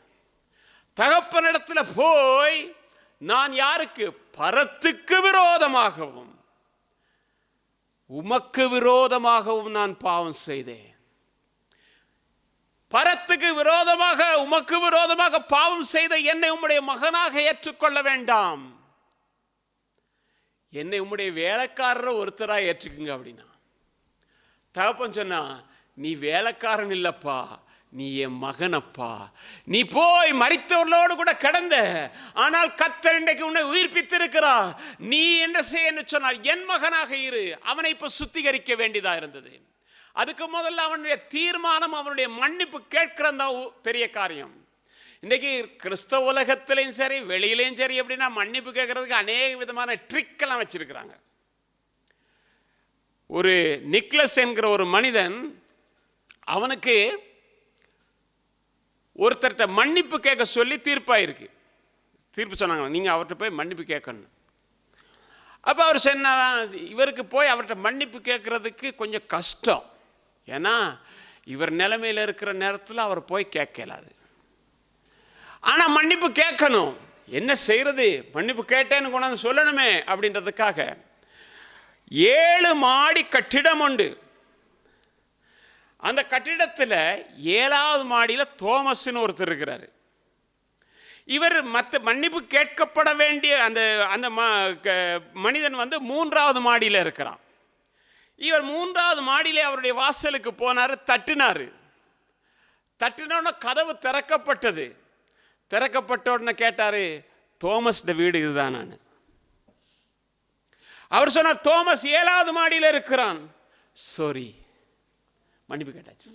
தகப்பனிடத்துல போய் நான் யாருக்கு? பரத்துக்கு விரோதமாகவும் உமக்கு விரோதமாகவும் நான் பாவம் செய்தேன். பரத்துக்கு விரோதமாக, உமக்கு விரோதமாக பாவம் செய்த என்னை உம்முடைய மகனாக ஏற்றுக்கொள்ள வேண்டாம், என்னை உம்முடைய வேலைக்காரர் ஒருத்தராக ஏற்றுக்குங்க அப்படின்னா. தகப்பன் சொன்னா, நீ வேலைக்காரன் இல்லப்பா, நீ என் மகனப்பா. நீ போய் மரித்தவர்களோடு கூட கிடந்த, ஆனால் கர்த்தர் இன்றைக்கு உன்னை உயிர்ப்பித்திருக்கிறார். நீ என்ன செய்ய சொன்னார்? என் மகனாக இரு. அவனை இப்ப சுத்திகரிக்க வேண்டியதா இருந்தது. அதுக்கு முதல்ல அவனுடைய தீர்மானம், அவனுடைய மன்னிப்பு கேட்கிறதா பெரிய காரியம். இன்னைக்கு கிறிஸ்தவ உலகத்திலையும் சரி, வெளியிலையும் சரி, எப்படின்னா மன்னிப்பு கேட்கறதுக்கு அநேக விதமான ட்ரிக் எல்லாம் வச்சிருக்கிறாங்க. ஒரு நிக்லஸ் என்கிற ஒரு மனிதன், அவனுக்கு ஒருத்தர்கிட்ட மன்னிப்பு கேட்க சொல்லி தீர்ப்பாயிருக்கு. தீர்ப்பு சொன்னாங்க, நீங்க அவர்கிட்ட போய் மன்னிப்பு கேட்கணும். அப்ப அவர் சொன்னாரா, இவருக்கு போய் அவர்கிட்ட மன்னிப்பு கேட்கறதுக்கு கொஞ்சம் கஷ்டம். ஏன்னா இவர் நிலைமையில் இருக்கிற நேரத்தில் அவர் போய் கேட்கலாது. ஆனா மன்னிப்பு கேட்கணும். என்ன செய்யறது? மன்னிப்பு கேட்டேன்னு கொண்டாந்து சொல்லணுமே அப்படின்றதுக்காக 7 மாடி கட்டிடம் உண்டு. அந்த கட்டிடத்தில் 7வது மாடியில் தோமஸ்ன்னு ஒருத்தர் இருக்கிறாரு. இவர் மற்ற மன்னிப்பு கேட்கப்பட வேண்டிய அந்த மனிதன் 3வது மாடியில் இருக்கிறான். இவர் 3வது மாடியிலே அவருடைய வாசலுக்கு போனார், தட்டினாரு. தட்டினோடனே கதவு திறக்கப்பட்டது. திறக்கப்பட்ட உடனே கேட்டாரு, தோமஸ் வீடு இதுதான். நான் அவர் சொன்னார், தோமஸ் 7வது மாடியில் இருக்கிறான். சாரி, மன்னிப்பு கேட்டாச்சு.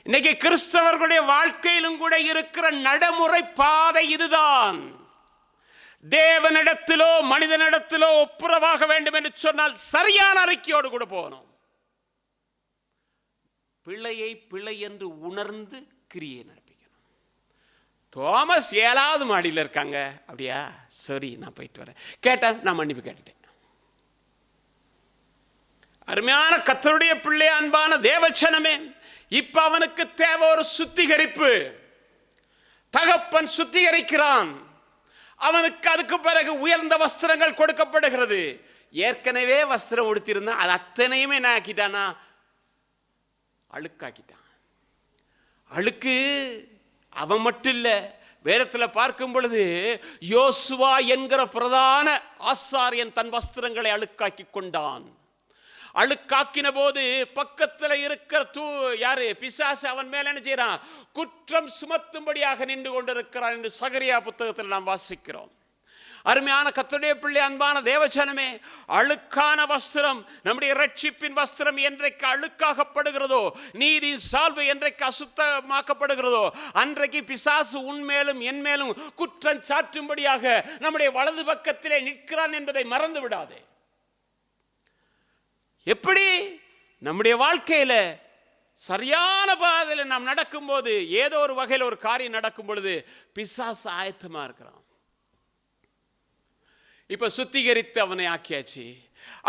இன்னைக்கு கிறிஸ்தவர்களுடைய வாழ்க்கையிலும் கூட இருக்கிற நடைமுறை பாதை இதுதான். தேவனிடத்திலோ மனிதனிடத்திலோ ஒப்புரவாக வேண்டும் என்று சொன்னால் சரியான அறிக்கையோடு கூட போகணும். பிழையை பிழை என்று உணர்ந்து கிரியை நடப்பிக்கணும். தோமஸ் 7வது மாடியில் இருக்காங்க. அப்படியா? சரி, நான் போயிட்டு வரேன். கேட்டேன், நான் மன்னிப்பு கேட்டுட்டேன். அருமையான கர்த்தருடைய பிள்ளை, அன்பான தேவச்சனமே, இப்ப அவனுக்கு தேவை ஒரு சுத்திகரிப்பு. தகப்பன் சுத்திகரிக்கிறான். அவனுக்கு அதுக்கு பிறகு உயர்ந்த வஸ்திரங்கள் கொடுக்கப்படுகிறது. ஏற்கனவே வஸ்திரம் உடுத்திருந்தான், அது அத்தனையுமே என்ன ஆக்கிட்டானா? அழுக்காக்கிட்டான். அழுக்கு அவன் மட்டும் இல்ல, வேதத்தில் பார்க்கும் பொழுது யோசுவா என்கிற பிரதான ஆசாரியன் தன் வஸ்திரங்களை அழுக்காக்கி கொண்டான். அழுக்காக்கின போது பக்கத்தில் இருக்கிற யாரு? பிசாசு அவன் மேல என்ன செய்யறான்? குற்றம் சுமத்தும்படியாக நின்று கொண்டிருக்கிறான் என்று சகரியா புத்தகத்தில் நாம் வாசிக்கிறோம். அருமையான கர்த்தருடைய பிள்ளை, அன்பான தேவஜனமே, அழுக்கான வஸ்திரம், நம்முடைய ரட்சிப்பின் வஸ்திரம் என்றைக்கு அழுக்காகப்படுகிறதோ, நீதி சால்வை என்றைக்கு அசுத்தமாக்கப்படுகிறதோ, அன்றைக்கு பிசாசு உன்மேலும் என் மேலும் குற்றம் சாற்றும்படியாக நம்முடைய வலது பக்கத்திலே நிற்கிறான் என்பதை மறந்து விடாதே. எப்படி? நம்முடைய வாழ்க்கையில சரியான பாதையில் நாம் நடக்கும்போது, ஏதோ ஒரு வகையில் ஒரு காரியம் நடக்கும் பொழுது பிசாசு ஆயத்தமா இருக்கிறான். இப்ப சுத்திகரித்து அவனை ஆக்கியாச்சு.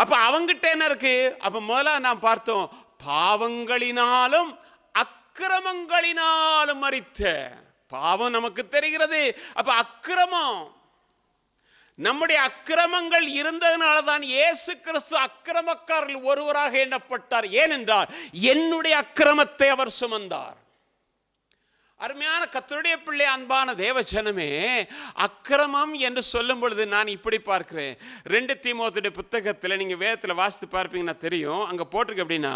அப்ப அவங்கிட்ட என்ன இருக்கு? அப்ப முதல்ல நாம் பார்த்தோம், பாவங்களினாலும் அக்கிரமங்களினாலும் மரித்த. பாவம் நமக்கு தெரிகிறது. அப்ப அக்கிரமம், நம்முடைய அக்கிரமங்கள் இருந்ததனால தான் இயேசு கிறிஸ்து அக்கிரமக்காரர்கள் ஒருவராக எண்ணப்பட்டார். ஏனென்றால் என்னுடைய அக்கிரமத்தை அவர் சுமந்தார். அருமையான கர்த்தருடைய பிள்ளை, அன்பான தேவஜனமே, அக்கிரமம் என்று சொல்லும் பொழுது நான் இப்படி பார்க்கிறேன். 2 தீமோத்தேயுடைய புத்தகத்தில் நீங்கள் வேதத்தில் வாசித்து பார்ப்பீங்கன்னா தெரியும். அங்கே போட்டிருக்கு அப்படின்னா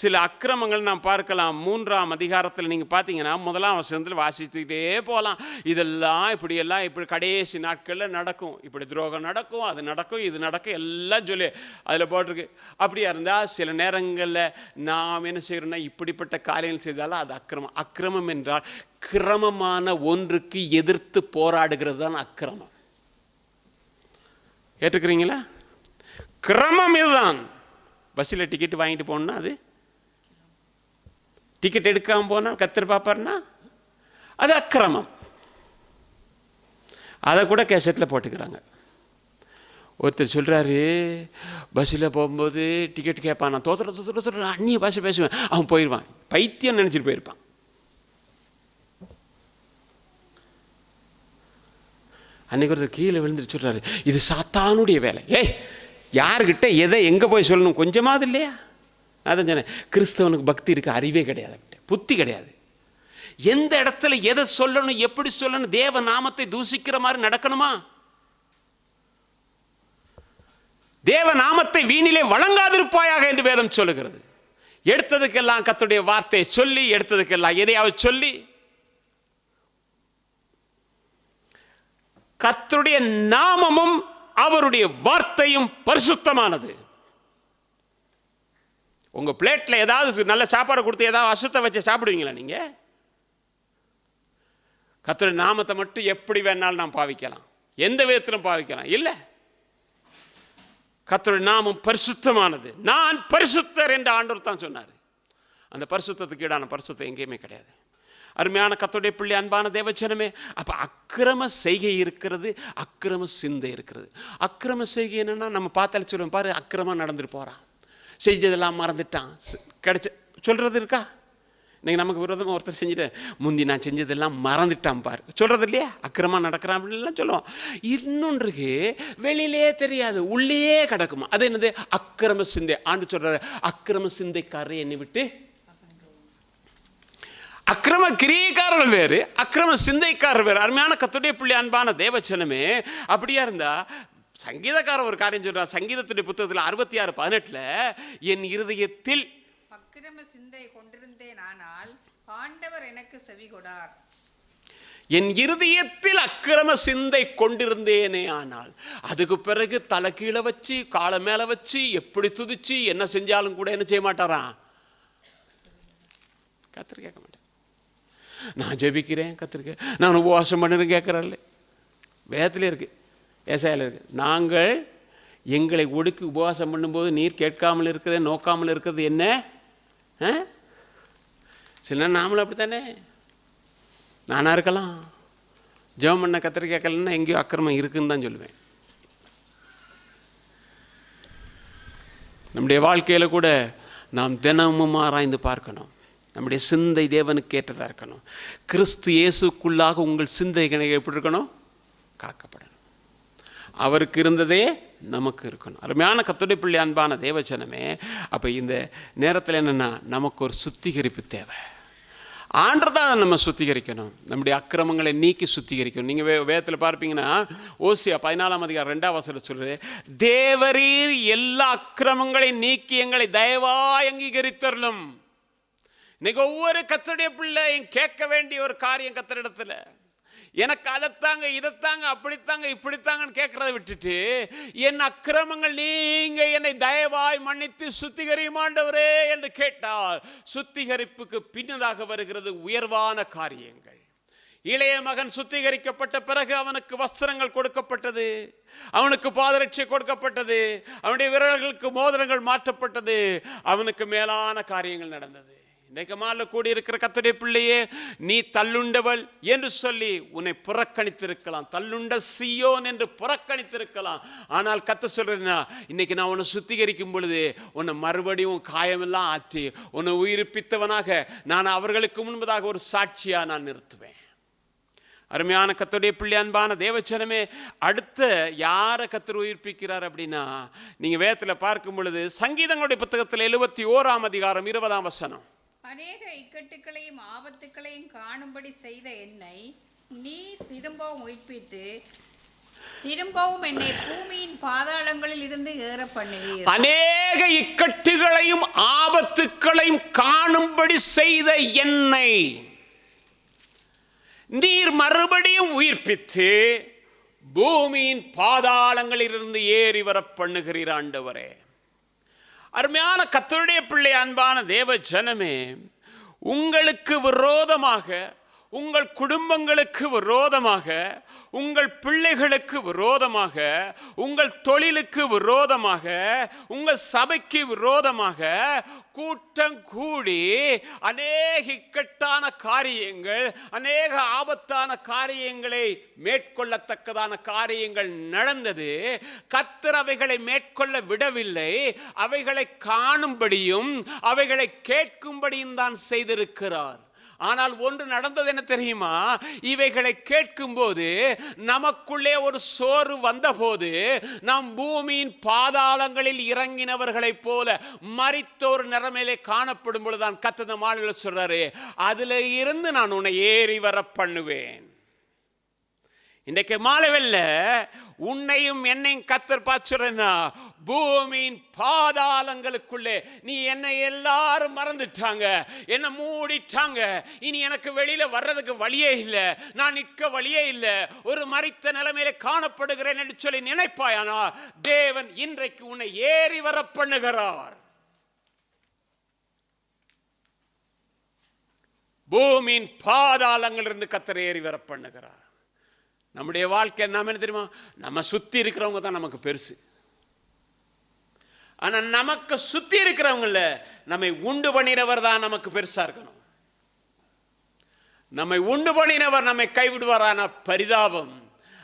சில அக்கிரமங்கள் நாம் பார்க்கலாம். 3ஆம் அதிகாரத்தில் நீங்கள் பார்த்தீங்கன்னா 1ஆம் வசனத்தில் வாசித்துக்கிட்டே போகலாம். இதெல்லாம் இப்படி கடைசி நாட்களில் நடக்கும், இப்படி துரோகம் நடக்கும், அது நடக்கும், இது நடக்கும், எல்லாம் சொல்லி அதில் போட்டிருக்கு. அப்படியா இருந்தால் சில நேரங்களில் நாம் என்ன செய்கிறோம்னா இப்படிப்பட்ட காரியங்கள் செய்தாலும் அது அக்கிரமம். அக்கிரமம் என்றால் கிரமமான ஒன்றுக்கு எதிர்த்து போராடுகிறது தான் அக்கிரமம். ஏற்றுக்கிறீங்களா? கிரமம் இதுதான். பஸ்ஸில் டிக்கெட் வாங்கிட்டு போனா அது டிக்கெட் எடுக்காமல் போனால் கத்தர் பார்ப்பார்னா அது அக்கிரமம். அதை கூட கேசட்டில் போட்டுக்கிறாங்க. ஒருத்தர் சொல்கிறாரு, பஸ்ஸில் போகும்போது டிக்கெட் கேட்பான், நான் தோத்துற அந்நிய பாஷை பேசுவேன், அவன் போயிடுவான். பைத்தியம் நினச்சிட்டு போயிருப்பான். அன்றைக்கு ஒருத்தர் கீழே விழுந்துட்டு சொல்கிறாரு, இது சாத்தானுடைய வேலை. ஏய், யார்கிட்ட எதை எங்கே போய் சொல்லணும் கொஞ்சமாவது இல்லையா? அதான் சொன்னேன், கிறிஸ்தவனுக்கு பக்தி இருக்க அறிவே கிடையாது, புத்தி கிடையாது. எந்த இடத்துல எதை சொல்லணும், எப்படி சொல்லணும், தேவ நாமத்தை தூசிக்கிற மாதிரி நடக்கணுமா? தேவ நாமத்தை வீணிலே வழங்காதிருப்பாயாக என்று வேதம் சொல்லுகிறது. எடுத்ததுக்கெல்லாம் கர்த்தருடைய வார்த்தையை சொல்லி, எடுத்ததுக்கெல்லாம் எதையாவது சொல்லி, கர்த்தருடைய நாமமும் அவருடைய வார்த்தையும் பரிசுத்தமானது. உங்க பிளேட்ல ஏதாவது நல்ல சாப்பாடு கொடுத்து ஏதாவது அசுத்தம் வச்சு சாப்பிடுவீங்களா நீங்க? கர்த்தருடைய நாமத்தை மட்டும் எப்படி வேணாலும் நாம் பாவிக்கலாம், எந்த விதத்திலும் பாவிக்கலாம் இல்லை. கர்த்தருடைய நாமம் பரிசுத்தமானது. நான் பரிசுத்தர் என்று ஆண்டவர் தான் சொன்னார். அந்த பரிசுத்தத்துக்கு ஈடான பரிசுத்தம் எங்கேயுமே கிடையாது. அருமையான கர்த்தருடைய பிள்ளை, அன்பான தேவஜனமே, அப்போ அக்கிரம செய்கை இருக்கிறது, அக்கிரம சிந்தை இருக்கிறது. அக்கிரம செய்கை என்னன்னா, நம்ம பார்த்தாலே சொல்லுவோம், பாரு அக்கிரமம் நடந்துட்டு போகிறான், செஞ்சதெல்லாம் மறந்துட்டான், கிடைச்ச சொல்கிறது இருக்கா? இன்னைக்கு நமக்கு விரோதமாக ஒருத்தர் செஞ்சுட்டு முந்தி நான் செஞ்சதெல்லாம் மறந்துட்டான் பாரு சொல்கிறது இல்லையா? அக்கிரமம் நடக்கிறான் அப்படின்லாம் சொல்லுவோம். இன்னொன்றுக்கு வெளியிலே தெரியாது, உள்ளே கிடக்குமா, அது என்னது? அக்கிரம சிந்தை. ஆண்டு சொல்கிறாரு, அக்கிரம சிந்தைக்காரரை என்னை விட்டு. அக்கிரம கிரியைக்காரர்கள் வேறு, அக்கிரம சிந்தைக்காரர் வேறு. அருமையான கர்த்தருடைய பிள்ளை, அன்பான தேவஜனமே, அப்படியா இருந்தா சங்கீதக்காரர் ஒரு காரியம் சொல்றார். சங்கீதத்துடைய புத்தகத்தில் 66:18 என் இருதயத்தில் அக்கிரம சிந்தை கொண்டிருந்தேன், ஆனால் ஆண்டவர் எனக்கு செவி கொடார். என் இருதயத்தில் அக்கிரம சிந்தை கொண்டிருந்தேனே ஆனால். அதுக்கு பிறகு தலை கீழே வச்சு காலை மேலே வச்சு எப்படி துதிச்சு என்ன செஞ்சாலும் கூட என்ன செய்ய மாட்டாராம், கர்த்தர் கேட்க மாட்டார். நான் ஜெபிக்கிறேன் கர்த்தருக்கு, நான் உபவாசம் பண்ணுறேன் கேட்குறாருல்ல, வேதத்திலே இருக்கு, ஏசாயால இருக்கு. நாங்கள் எங்களை ஒடுக்கி உபவாசம் பண்ணும்போது நீர் கேட்காமல் இருக்கிறது, நோக்காமல் இருக்கிறது என்ன? சில நேரம் நாமளும் அப்படித்தானே, நானாக இருக்கலாம், ஜெபம் பண்ண கர்த்தர் கேட்கலன்னா எங்கேயோ அக்கிரமம் இருக்குன்னு தான் சொல்லுவேன். நம்முடைய வாழ்க்கையில் கூட நாம் தினமும் ஆராய்ந்து பார்க்கணும். நம்முடைய சிந்தை தேவனுக்கு ஏற்றதாக இருக்கணும். கிறிஸ்து இயேசுக்குள்ளாக உங்கள் சிந்தைகளை எப்படி இருக்கணும்? காக்கப்படணும். அவருக்கு இருந்ததே நமக்கு இருக்கணும். அருமையான கர்த்தருடைய பிள்ளை, அன்பான தேவஜனமே, அப்போ இந்த நேரத்தில் என்னென்னா நமக்கு ஒரு சுத்திகரிப்பு தேவை. ஆண்டதான் நம்ம சுத்திகரிக்கணும், நம்முடைய அக்கிரமங்களை நீக்கி சுத்திகரிக்கணும். நீங்கள் வேதத்தில் பார்ப்பீங்கன்னா ஓசியா 14:2 சொல்லுது, தேவரீர் எல்லா அக்கிரமங்களையும் நீக்கி எங்களை தயவாய் அங்கீகரித்தருளும். இன்னைக்கு ஒவ்வொரு கர்த்தருடைய பிள்ளையும் கேட்க வேண்டிய ஒரு காரியம் கர்த்தரிடத்துல, எனக்கு அதைத்தாங்க இதைத்தாங்க அப்படித்தாங்க இப்படித்தாங்கன்னு கேட்கறத விட்டுட்டு, என் அக்கிரமங்கள் நீங்க என்னை தயவாய் மன்னித்து சுத்திகரிமாண்டவரே என்று கேட்டால் சுத்திகரிப்புக்கு பின்னதாக வருகிறது உயர்வான காரியங்கள். இளைய மகன் சுத்திகரிக்கப்பட்ட பிறகு அவனுக்கு வஸ்திரங்கள் கொடுக்கப்பட்டது, அவனுக்கு பாதரட்சை கொடுக்கப்பட்டது, அவனுடைய விரல்களுக்கு மோதிரங்கள் மாற்றப்பட்டது, அவனுக்கு மேலான காரியங்கள் நடந்தது. இன்றைக்கு மாலை கூடி இருக்கிற கர்த்தருடைய பிள்ளையே, நீ தள்ளுண்டவள் என்று சொல்லி உன்னை புறக்கணித்திருக்கலாம், தள்ளுண்ட சீயோன் என்று புறக்கணித்திருக்கலாம். ஆனால் கர்த்தர் சொல்றேன்னா, இன்னைக்கு நான் உன்னை சுத்திகரிக்கும் பொழுது உன்னை மறுபடியும் காயமெல்லாம் ஆற்றி உன்னை உயிர்ப்பித்தவனாக நான் அவர்களுக்கு முன்பதாக ஒரு சாட்சியா நான் நிறுத்துவேன். அருமையான கர்த்தருடைய பிள்ளை, அன்பான தேவஜனமே, அடுத்த யாரை கர்த்தர் உயிர்ப்பிக்கிறார் அப்படின்னா, நீங்க வேதத்தில் பார்க்கும் பொழுது சங்கீதங்களுடைய புத்தகத்தில் 71:20 அநேக இக்கட்டுகளையும் ஆபத்துக்களையும் காணும்படி செய்த என்னை நீர் திரும்பவும் உயிர்ப்பித்து திரும்பவும் என்னை பூமியின் பாதாளங்களில் இருந்து ஏற பண்ணுவீர். அநேக இக்கட்டுகளையும் ஆபத்துக்களையும் காணும்படி செய்த என்னை நீர் மறுபடியும் உயிர்ப்பித்து பூமியின் பாதாளங்களிலிருந்து ஏறி வர பண்ணுகிறீர் ஆண்டவரே. அருமையான கர்த்தருடைய பிள்ளை, அன்பான தேவ ஜனமே, உங்களுக்கு விரோதமாக, உங்கள் குடும்பங்களுக்கு விரோதமாக, உங்கள் பிள்ளைகளுக்கு விரோதமாக, உங்கள் தொழிலுக்கு விரோதமாக, உங்கள் சபைக்கு விரோதமாக கூட்டம் கூடி அநேக இக்கட்டான காரியங்கள், அநேக ஆபத்தான காரியங்களை மேற்கொள்ளத்தக்கதான காரியங்கள் நடந்தது. கர்த்தர் அவைகளை மேற்கொள்ள விடவில்லை, அவைகளை காணும்படியும் அவைகளை கேட்கும்படியும் தான் செய்திருக்கிறார். ஆனால் ஒன்று நடந்தது என்ன தெரியுமா? இவைகளை கேட்கும்போது நமக்குள்ளே ஒரு சோர்வு வந்தபோது நாம் பூமியின் பாதாளங்களில் இறங்கினவர்களைப் போல மரித்தோர் நிலைமையிலே காணப்படும் பொழுதுதான் கர்த்தர் மாலையில் சொல்றாரு, அதுல இருந்து நான் உன்னை ஏறி வர பண்ணுவேன். இன்றைக்கு மாலைவெல்ல உன்னையும் என்னையும் கர்த்தர் பார்த்துறேன்னா, பூமியின் பாதாளங்களுக்குள்ளே நீ என்னை எல்லாரும் மறந்துட்டாங்க, என்னை மூடிட்டாங்க, இனி எனக்கு வெளியில வர்றதுக்கு வழியே இல்லை, நான் நிற்க வழியே இல்லை, ஒரு மரித்த நிலைமையில காணப்படுகிறேன் என்று சொல்லி நினைப்பாயானா, தேவன் இன்றைக்கு உன்னை ஏறி வர பண்ணுகிறார். பூமியின் பாதாளங்களிலிருந்து கர்த்தர் ஏறி வர பண்ணுகிறார். நம்முடைய வாழ்க்கை நாம என்ன தெரியுமா? நம்ம சுத்தி இருக்கிறவங்க தான் நமக்கு பெருசு. ஆனா நமக்கு சுத்தி இருக்கிறவங்கள நம்மை உண்டு பண்ணினவர் தான் நமக்கு பெருசா இருக்கணும். நம்மை உண்டு பண்ணினவர் நம்மை கைவிடுவாரான பரிதாபம்.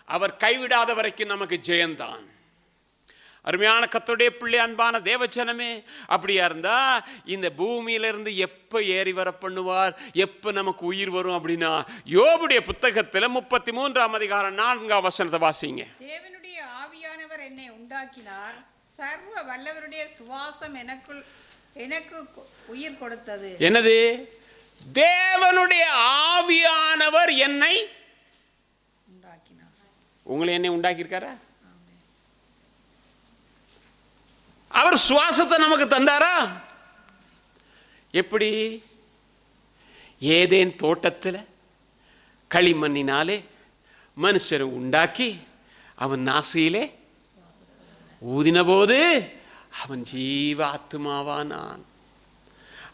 அவர் கைவிடாத வரைக்கும் நமக்கு ஜெயந்தான். அருமையான கர்த்தருடைய பிள்ளை, அன்பான தேவஜனமே, அப்படியா இருந்தா இந்த பூமியிலிருந்து எப்ப ஏறி வர பண்ணுவார், எப்ப நமக்கு உயிர் வரும் அப்படின்னா, யோபுடைய புத்தகத்தில் 33ஆம் அதிகாரம் 4ஆம் வசனத்தை வாசிங்க. தேவனுடைய ஆவியானவர் என்னை உண்டாக்கினார், சர்வ வல்லவருடைய சுவாசம் எனக்கு உயிர் கொடுத்தது. என்னது? தேவனுடைய ஆவியானவர் என்னை உண்டாக்கினார். உங்களை என்னை உண்டாக்கி இருக்காரா? அவர் சுவாசத்தை நமக்கு தந்தாரா? எப்படி? ஏதேன் தோட்டத்தில் களிமண்ணினாலே மனுஷரை உண்டாக்கி அவன் நாசியிலே ஊதின போது அவன் ஜீவ ஆத்துமாவானான்.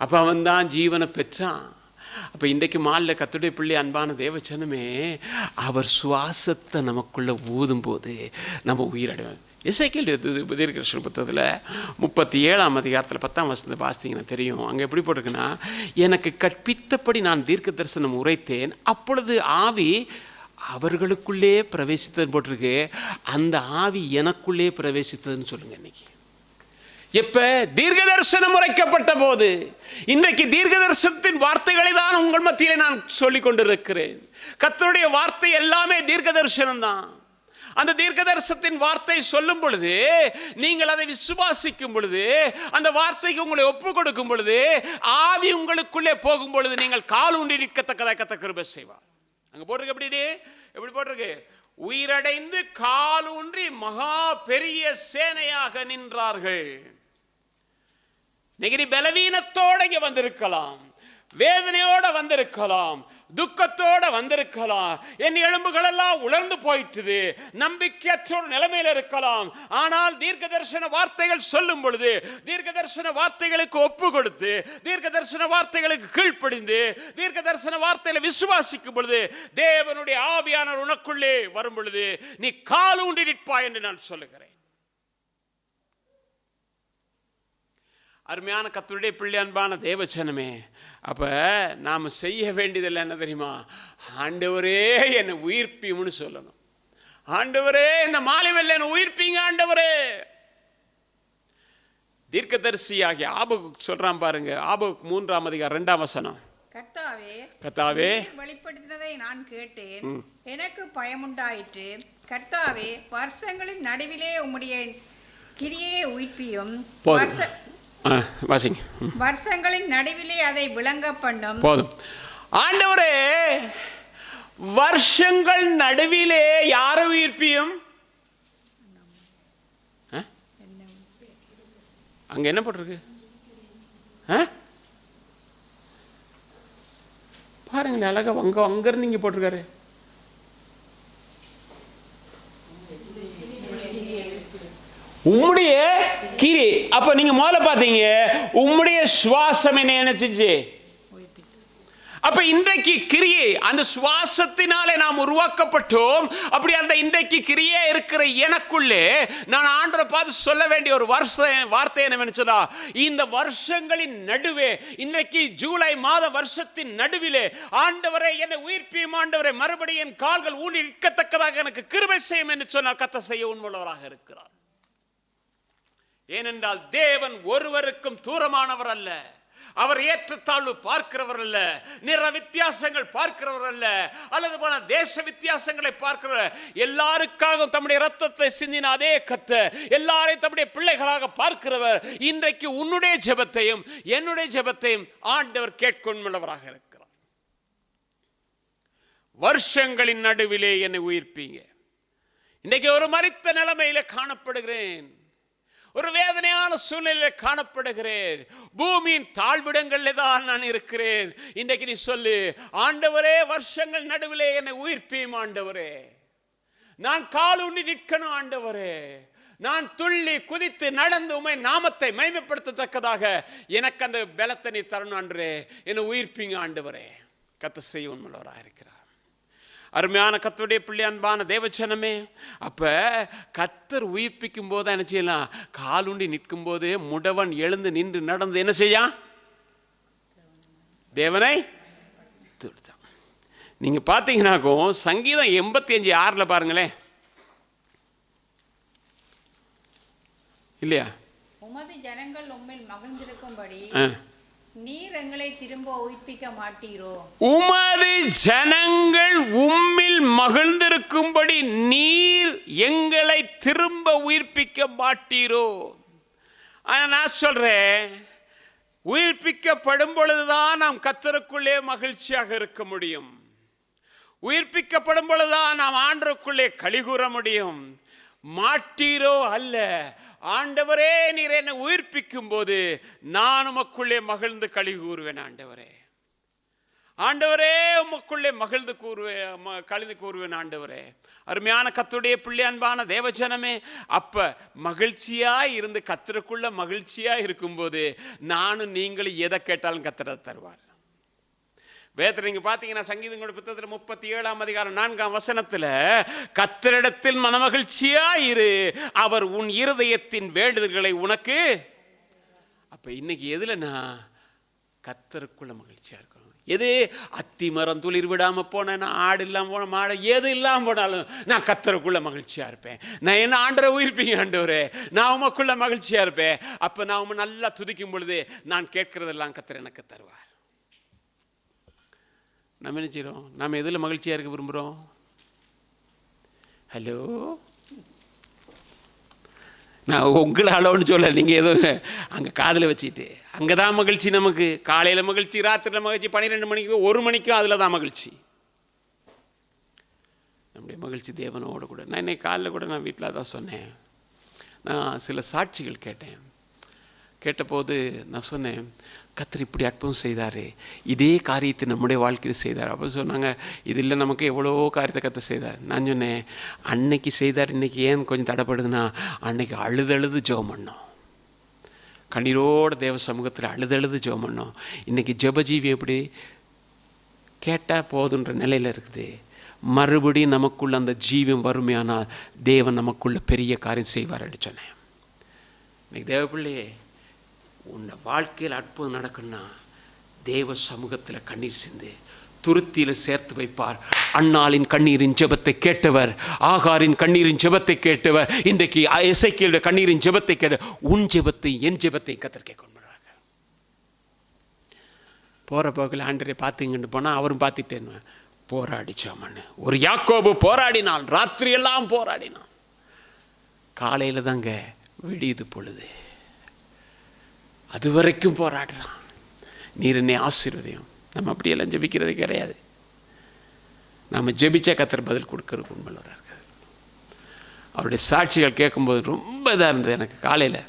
அப்ப அவன் தான் ஜீவனை பெற்றான். அப்ப இன்றைக்கு மாலையில் கர்த்தருடைய பிள்ளை, அன்பான தேவஜனமே, அவர் சுவாசத்தை நமக்குள்ள ஊதும் போது நம்ம உயிரடைவோம். எசேக்கியேல் தீர்க்கதரிசன புத்தகத்தில் 37ஆம் அதிகாரத்தில் 10ஆம் வசனத்தை வாசித்தீங்கன்னா தெரியும். அங்கே எப்படி போட்டிருக்குன்னா, எனக்கு கற்பித்தபடி நான் தீர்க்க தரிசனம் உரைத்தேன், அப்பொழுது ஆவி அவர்களுக்குள்ளே பிரவேசித்தது போட்டிருக்கு. அந்த ஆவி எனக்குள்ளே பிரவேசித்ததுன்னு சொல்லுங்க. இன்னைக்கு எப்ப? தீர்க்க தரிசனம் உரைக்கப்பட்ட போது. இன்றைக்கு தீர்க்க தரிசனத்தின் வார்த்தைகளை தான் உங்கள் மத்தியிலே நான் சொல்லிக் கொண்டிருக்கிறேன். கர்த்தருடைய வார்த்தை எல்லாமே தீர்க்க தரிசனம் தான். அந்த தீர்க்க தரிசனத்தின் வார்த்தை சொல்லும் பொழுது, நீங்கள் அதை விசுவாசிக்கும் பொழுது, அந்த வார்த்தைக்கு உங்களை ஒப்பு கொடுக்கும் பொழுது, ஆவி உங்களுக்குள்ளே போகும் பொழுது நீங்கள் கால் ஊன்றி நிற்கத்தக்கதாக கர்த்தர் கிருபை செய்வார். அங்க போட்டிருக்கு, எப்படி போட்டிருக்கு? உயிரடைந்து கால் ஊன்றி மகா பெரிய சேனையாக நின்றார்கள். நீ பலவீனத்தோட இங்க வந்திருக்கலாம், வேதனையோட வந்திருக்கலாம், துக்கத்தோட வந்திருக்கலாம், என் எலும்புகள் எல்லாம் உலர்ந்து போயிட்டுது, நம்பிக்கையற்ற ஒரு நிலைமையில இருக்கலாம். ஆனால் தீர்க்க தரிசன வார்த்தைகள் சொல்லும் பொழுது, தீர்க்க தரிசன வார்த்தைகளுக்கு ஒப்பு கொடுத்து, தீர்க்க தரிசன வார்த்தைகளுக்கு கீழ்ப்படிந்து, தீர்க்க தரிசன வார்த்தைகளை விசுவாசிக்கும் பொழுது, தேவனுடைய ஆவியானவர் உனக்குள்ளே வரும் பொழுது நீ கால் ஊன்றி நிற்பாய் என்று நான் சொல்லுகிறேன். அருமையான கர்த்தருடைய பிள்ளை, அன்பான தேவஜனமே, அப்ப நாம செய்ய வேண்டியதில்லை என்ன தெரியுமா? ஆண்டவரே என்னை உயிர்ப்பியும்னு சொல்லணும். ஆண்டவரே இந்த மாலைவெல்ல என்னை உயிர்ப்பீங்க ஆண்டவரே. தீர்க்கதரிசியாகிய ஆபகுக் சொல்றான் பாருங்க. ஆபகுக் 3ஆம் அதிகாரம் 2ஆம் வசனம். கர்த்தாவே வெளிப்படுத்தினதை நான் கேட்டேன், எனக்கு பயமுண்டாயிற்று. கர்த்தாவே, வருஷங்களின் நடுவிலே உம்முடைய கிரியை உயிர்ப்பியும், வாசிங்க. வருஷங்களின் நடுவிலே அதை விளங்க பண்ணும். போதும். ஆண்டவரே, வருஷங்கள் நடுவிலே யாரை உயிர்ப்பியும்? அங்க என்ன போட்டிருக்கு பாருங்களேன், அழகா அங்க இருந்து இங்க போட்டிருக்காரு. உம்முடைய கிரி. அப்ப நீங்க முதல்ல பாத்தீங்க, உம்முடைய சுவாசம் என்ன நினைச்சு. அப்ப இன்றைக்கு கிரியை அந்த சுவாசத்தினாலே நாம் உருவாக்கப்பட்டோம். அப்படி அந்த இன்றைக்கு கிரியே இருக்கிற எனக்குள்ளே நான் ஆண்டவரை பார்த்து சொல்ல வேண்டிய ஒரு வார்த்தை என்னவென்று சொன்னா, இந்த வருஷங்களின் நடுவே, இன்னைக்கு ஜூலை மாத வருஷத்தின் நடுவிலே, ஆண்டவரை என்னை உயிர்ப்பியும், ஆண்டவரை மறுபடியும் என் கால்கள் ஊனி நிற்கத்தக்கதாக எனக்கு கிருபை செய்யும் என்று சொன்னால் கர்த்தர் செய்ய உண்மையுள்ளவராக இருக்கிறார். ஏனென்றால் தேவன் ஒருவருக்கும் தூரமானவர் அல்ல. அவர் ஏற்றத்தாழ்வு பார்க்கிறவர் அல்ல, நிற வித்தியாசங்கள் பார்க்கிறவர் அல்ல, அல்லது போல தேச வித்தியாசங்களை பார்க்கிறவர். எல்லாருக்காகவும் தம்முடைய ரத்தத்தை சிந்தின அதே கர்த்தர் எல்லாரையும் தம்முடைய பிள்ளைகளாக பார்க்கிறவர். இன்றைக்கு உன்னுடைய ஜெபத்தையும் என்னுடைய ஜெபத்தையும் ஆண்டவர் கேட்கொள்வராக இருக்கிறார். வருஷங்களின் நடுவிலே என்னை உயிர்ப்பீங்க. இன்றைக்கு ஒரு மரித்த நிலைமையில காணப்படுகிறேன், ஒரு வேதனையான சூழ்நிலையில் காணப்படுகிறேன், பூமியின் தாழ்விடங்களில் தான் நான் இருக்கிறேன். இன்றைக்கு நீ சொல்லு, ஆண்டவரே, வருஷங்கள் நடுவிலே என்னை உயிர்ப்பியும் ஆண்டவரே. நான் காலூன்றி நிற்கணும் ஆண்டவரே. நான் துள்ளி குதித்து நடந்து உம்மை நாமத்தை மகிமைப்படுத்தத்தக்கதாக எனக்கு அந்த பலத்தை நீ தரணும் ஆண்டவரே. என்னை உயிர்ப்பீங்க ஆண்டவரே. கர்த்தர் செய்ய உண்மையுள்ளவராக இருக்கிறார். அருமையான கர்த்தருடைய பிள்ளை, அன்பான தேவச்சனமே, அப்ப கர்த்தர் உயிர்ப்பிக்கும் போது என்ன செய்யலாம்? காலுண்டி நிற்கும் போது முடவன் எழுந்து நின்று நடந்து என்ன செய்யா? தேவனை துதித்தான். நீங்க பாத்தீங்கன்னாக்கும் சங்கீதம் 85:6 பாருங்களேன், இல்லையா? உமது ஜனங்கள் உம்மில் மகிழ்ந்திருக்கும்படி நீர் எங்களை திரும்ப உயிர்ப்பிக்க மாட்டீரோ? உமது ஜனங்கள் உம்மில் மகிழ்ந்திருக்கும்படி நீர் எங்களை திரும்ப உயிர்ப்பிக்க மாட்டீரோ? ஆனா நான் சொல்றேன், உயிர்ப்பிக்கப்படும் பொழுதுதான் நாம் கர்த்தருக்குள்ளே மகிழ்ச்சியாக இருக்க முடியும். உயிர்ப்பிக்கப்படும் பொழுதுதான் நாம் ஆண்டவருக்குள்ளே களிகூற முடியும். மாட்டீரோ அல்ல. ஆண்டவரே, நீர் என்னை உயிர்ப்பிக்கும் போது நான் உமக்குள்ளே மகிழ்ந்து களி கூறுவேன் ஆண்டவரே. ஆண்டவரே, உமக்குள்ளே மகிழ்ந்து கழிந்து கூறுவேன் ஆண்டவரே. அருமையான கர்த்தருடைய பிள்ளை, அன்பான தேவஜனமே, அப்ப மகிழ்ச்சியா இருந்து கர்த்தருக்குள்ள மகிழ்ச்சியா இருக்கும்போது நானும் நீங்களும் எதை கேட்டாலும் கர்த்தர் தருவார். வேதத்தில் நீங்க பாத்தீங்கன்னா சங்கீதங்களோட புத்தகத்தில் 37:4 கர்த்தரிடத்தில் மனமகிழ்ச்சியா இரு, அவர் உன் இருதயத்தின் வேண்டுதல்களை உனக்கு. அப்ப இன்னைக்கு எதுல நான் கர்த்தருக்குள்ள மகிழ்ச்சியா இருக்கணும்? எது? அத்தி மரம் துளிர் விடாம போனேன், ஆடு இல்லாம போன, மாடு எது இல்லாம போனாலும் நான் கர்த்தருக்குள்ள மகிழ்ச்சியா இருப்பேன். நான் என்ன ஆண்டவரை உயிர்ப்பீங்க ஆண்டவரே, நான் உமக்குள்ள மகிழ்ச்சியா இருப்பேன். அப்ப நான் உம நல்லா துதிக்கும் பொழுது நான் கேட்கிறதெல்லாம் கர்த்தர் எனக்கு தருவார். நம்ம என்ன செய்யறோம்? நாம் எதில் மகிழ்ச்சியாக இருக்க விரும்புகிறோம்? ஹலோ, நான் உங்களை அளவுன்னு சொல்ல, நீங்கள் ஏதோ அங்கே காதில் வச்சுட்டு அங்கே தான் மகிழ்ச்சி. நமக்கு காலையில் மகிழ்ச்சி, ராத்திரியில் மகிழ்ச்சி, 12 மணிக்கு 1 மணிக்கும் அதில் தான் மகிழ்ச்சி. நம்முடைய மகிழ்ச்சி தேவனோட கூட. நான் இன்னைக்கு காலையில் கூட நான் வீட்டில் தான் சொன்னேன். நான் சில சாட்சிகள் கேட்டபோது நான் சொன்னேன், கர்த்தர் இப்படி அற்புதம் செய்தார், இதே காரியத்தை நம்முடைய வாழ்க்கையில் செய்தார். அப்போ சொன்னாங்க, இது இல்லை நமக்கு எவ்வளோ காரியத்தை கர்த்தர் செய்தார். நான் சொன்னேன், அன்னைக்கு செய்தார், இன்னைக்கு ஏன் கொஞ்சம் தடைப்படுதுன்னா, அன்னைக்கு அழுதழுது ஜெபம் பண்ணோம், கண்ணீரோட தேவ சமூகத்தில் அழுதழுது ஜெபம் பண்ணோம். இன்னைக்கு ஜெபஜீவி எப்படி கேட்டால் போதுன்ற நிலையில் இருக்குது. மறுபடியும் நமக்குள்ள அந்த ஜீவம் வறுமையானால் தேவன் நமக்குள்ள பெரிய காரியம் செய்வார் என்று சொன்னேன். இன்னைக்கு தேவ பிள்ளையே, உன்னை வாழ்க்கையில் அற்புதம் நடக்குன்னா தேவ சமூகத்தில் கண்ணீர் சிந்து துருத்தியில் சேர்த்து வைப்பார். அன்னாளின் கண்ணீரின் ஜெபத்தை கேட்டவர், ஆகாரின் கண்ணீரின் ஜெபத்தை கேட்டவர், இன்றைக்கு எசேக்கியேலுடைய கண்ணீரின் ஜெபத்தை கேட்ட உன் ஜெபத்தை என் ஜெபத்தை கர்த்தர் கேட்கொள்கிறாங்க. போகிற போக்கில் ஆண்டரை பார்த்துங்கன்னு போனால் அவரும் பார்த்துட்டேன்னு போராடிச்சாமன்னு. ஒரு யாக்கோபு போராடினான், ராத்திரியெல்லாம் போராடினான். காலையில் தாங்க விடியுது பொழுது. அது வரைக்கும் போராடுறான். நீர் என்னை ஆசீர்வதியும். நம்ம அப்படியெல்லாம் ஜெபிக்கிறது கிடையாது. நம்ம ஜெபிச்சா கர்த்தர் பதில் கொடுக்கறதுக்கு உண்மையுள்ளவராக இருக்கார். அவருடைய சாட்சிகள் கேட்கும்போது ரொம்ப இதாக இருந்தது. எனக்கு காலையில்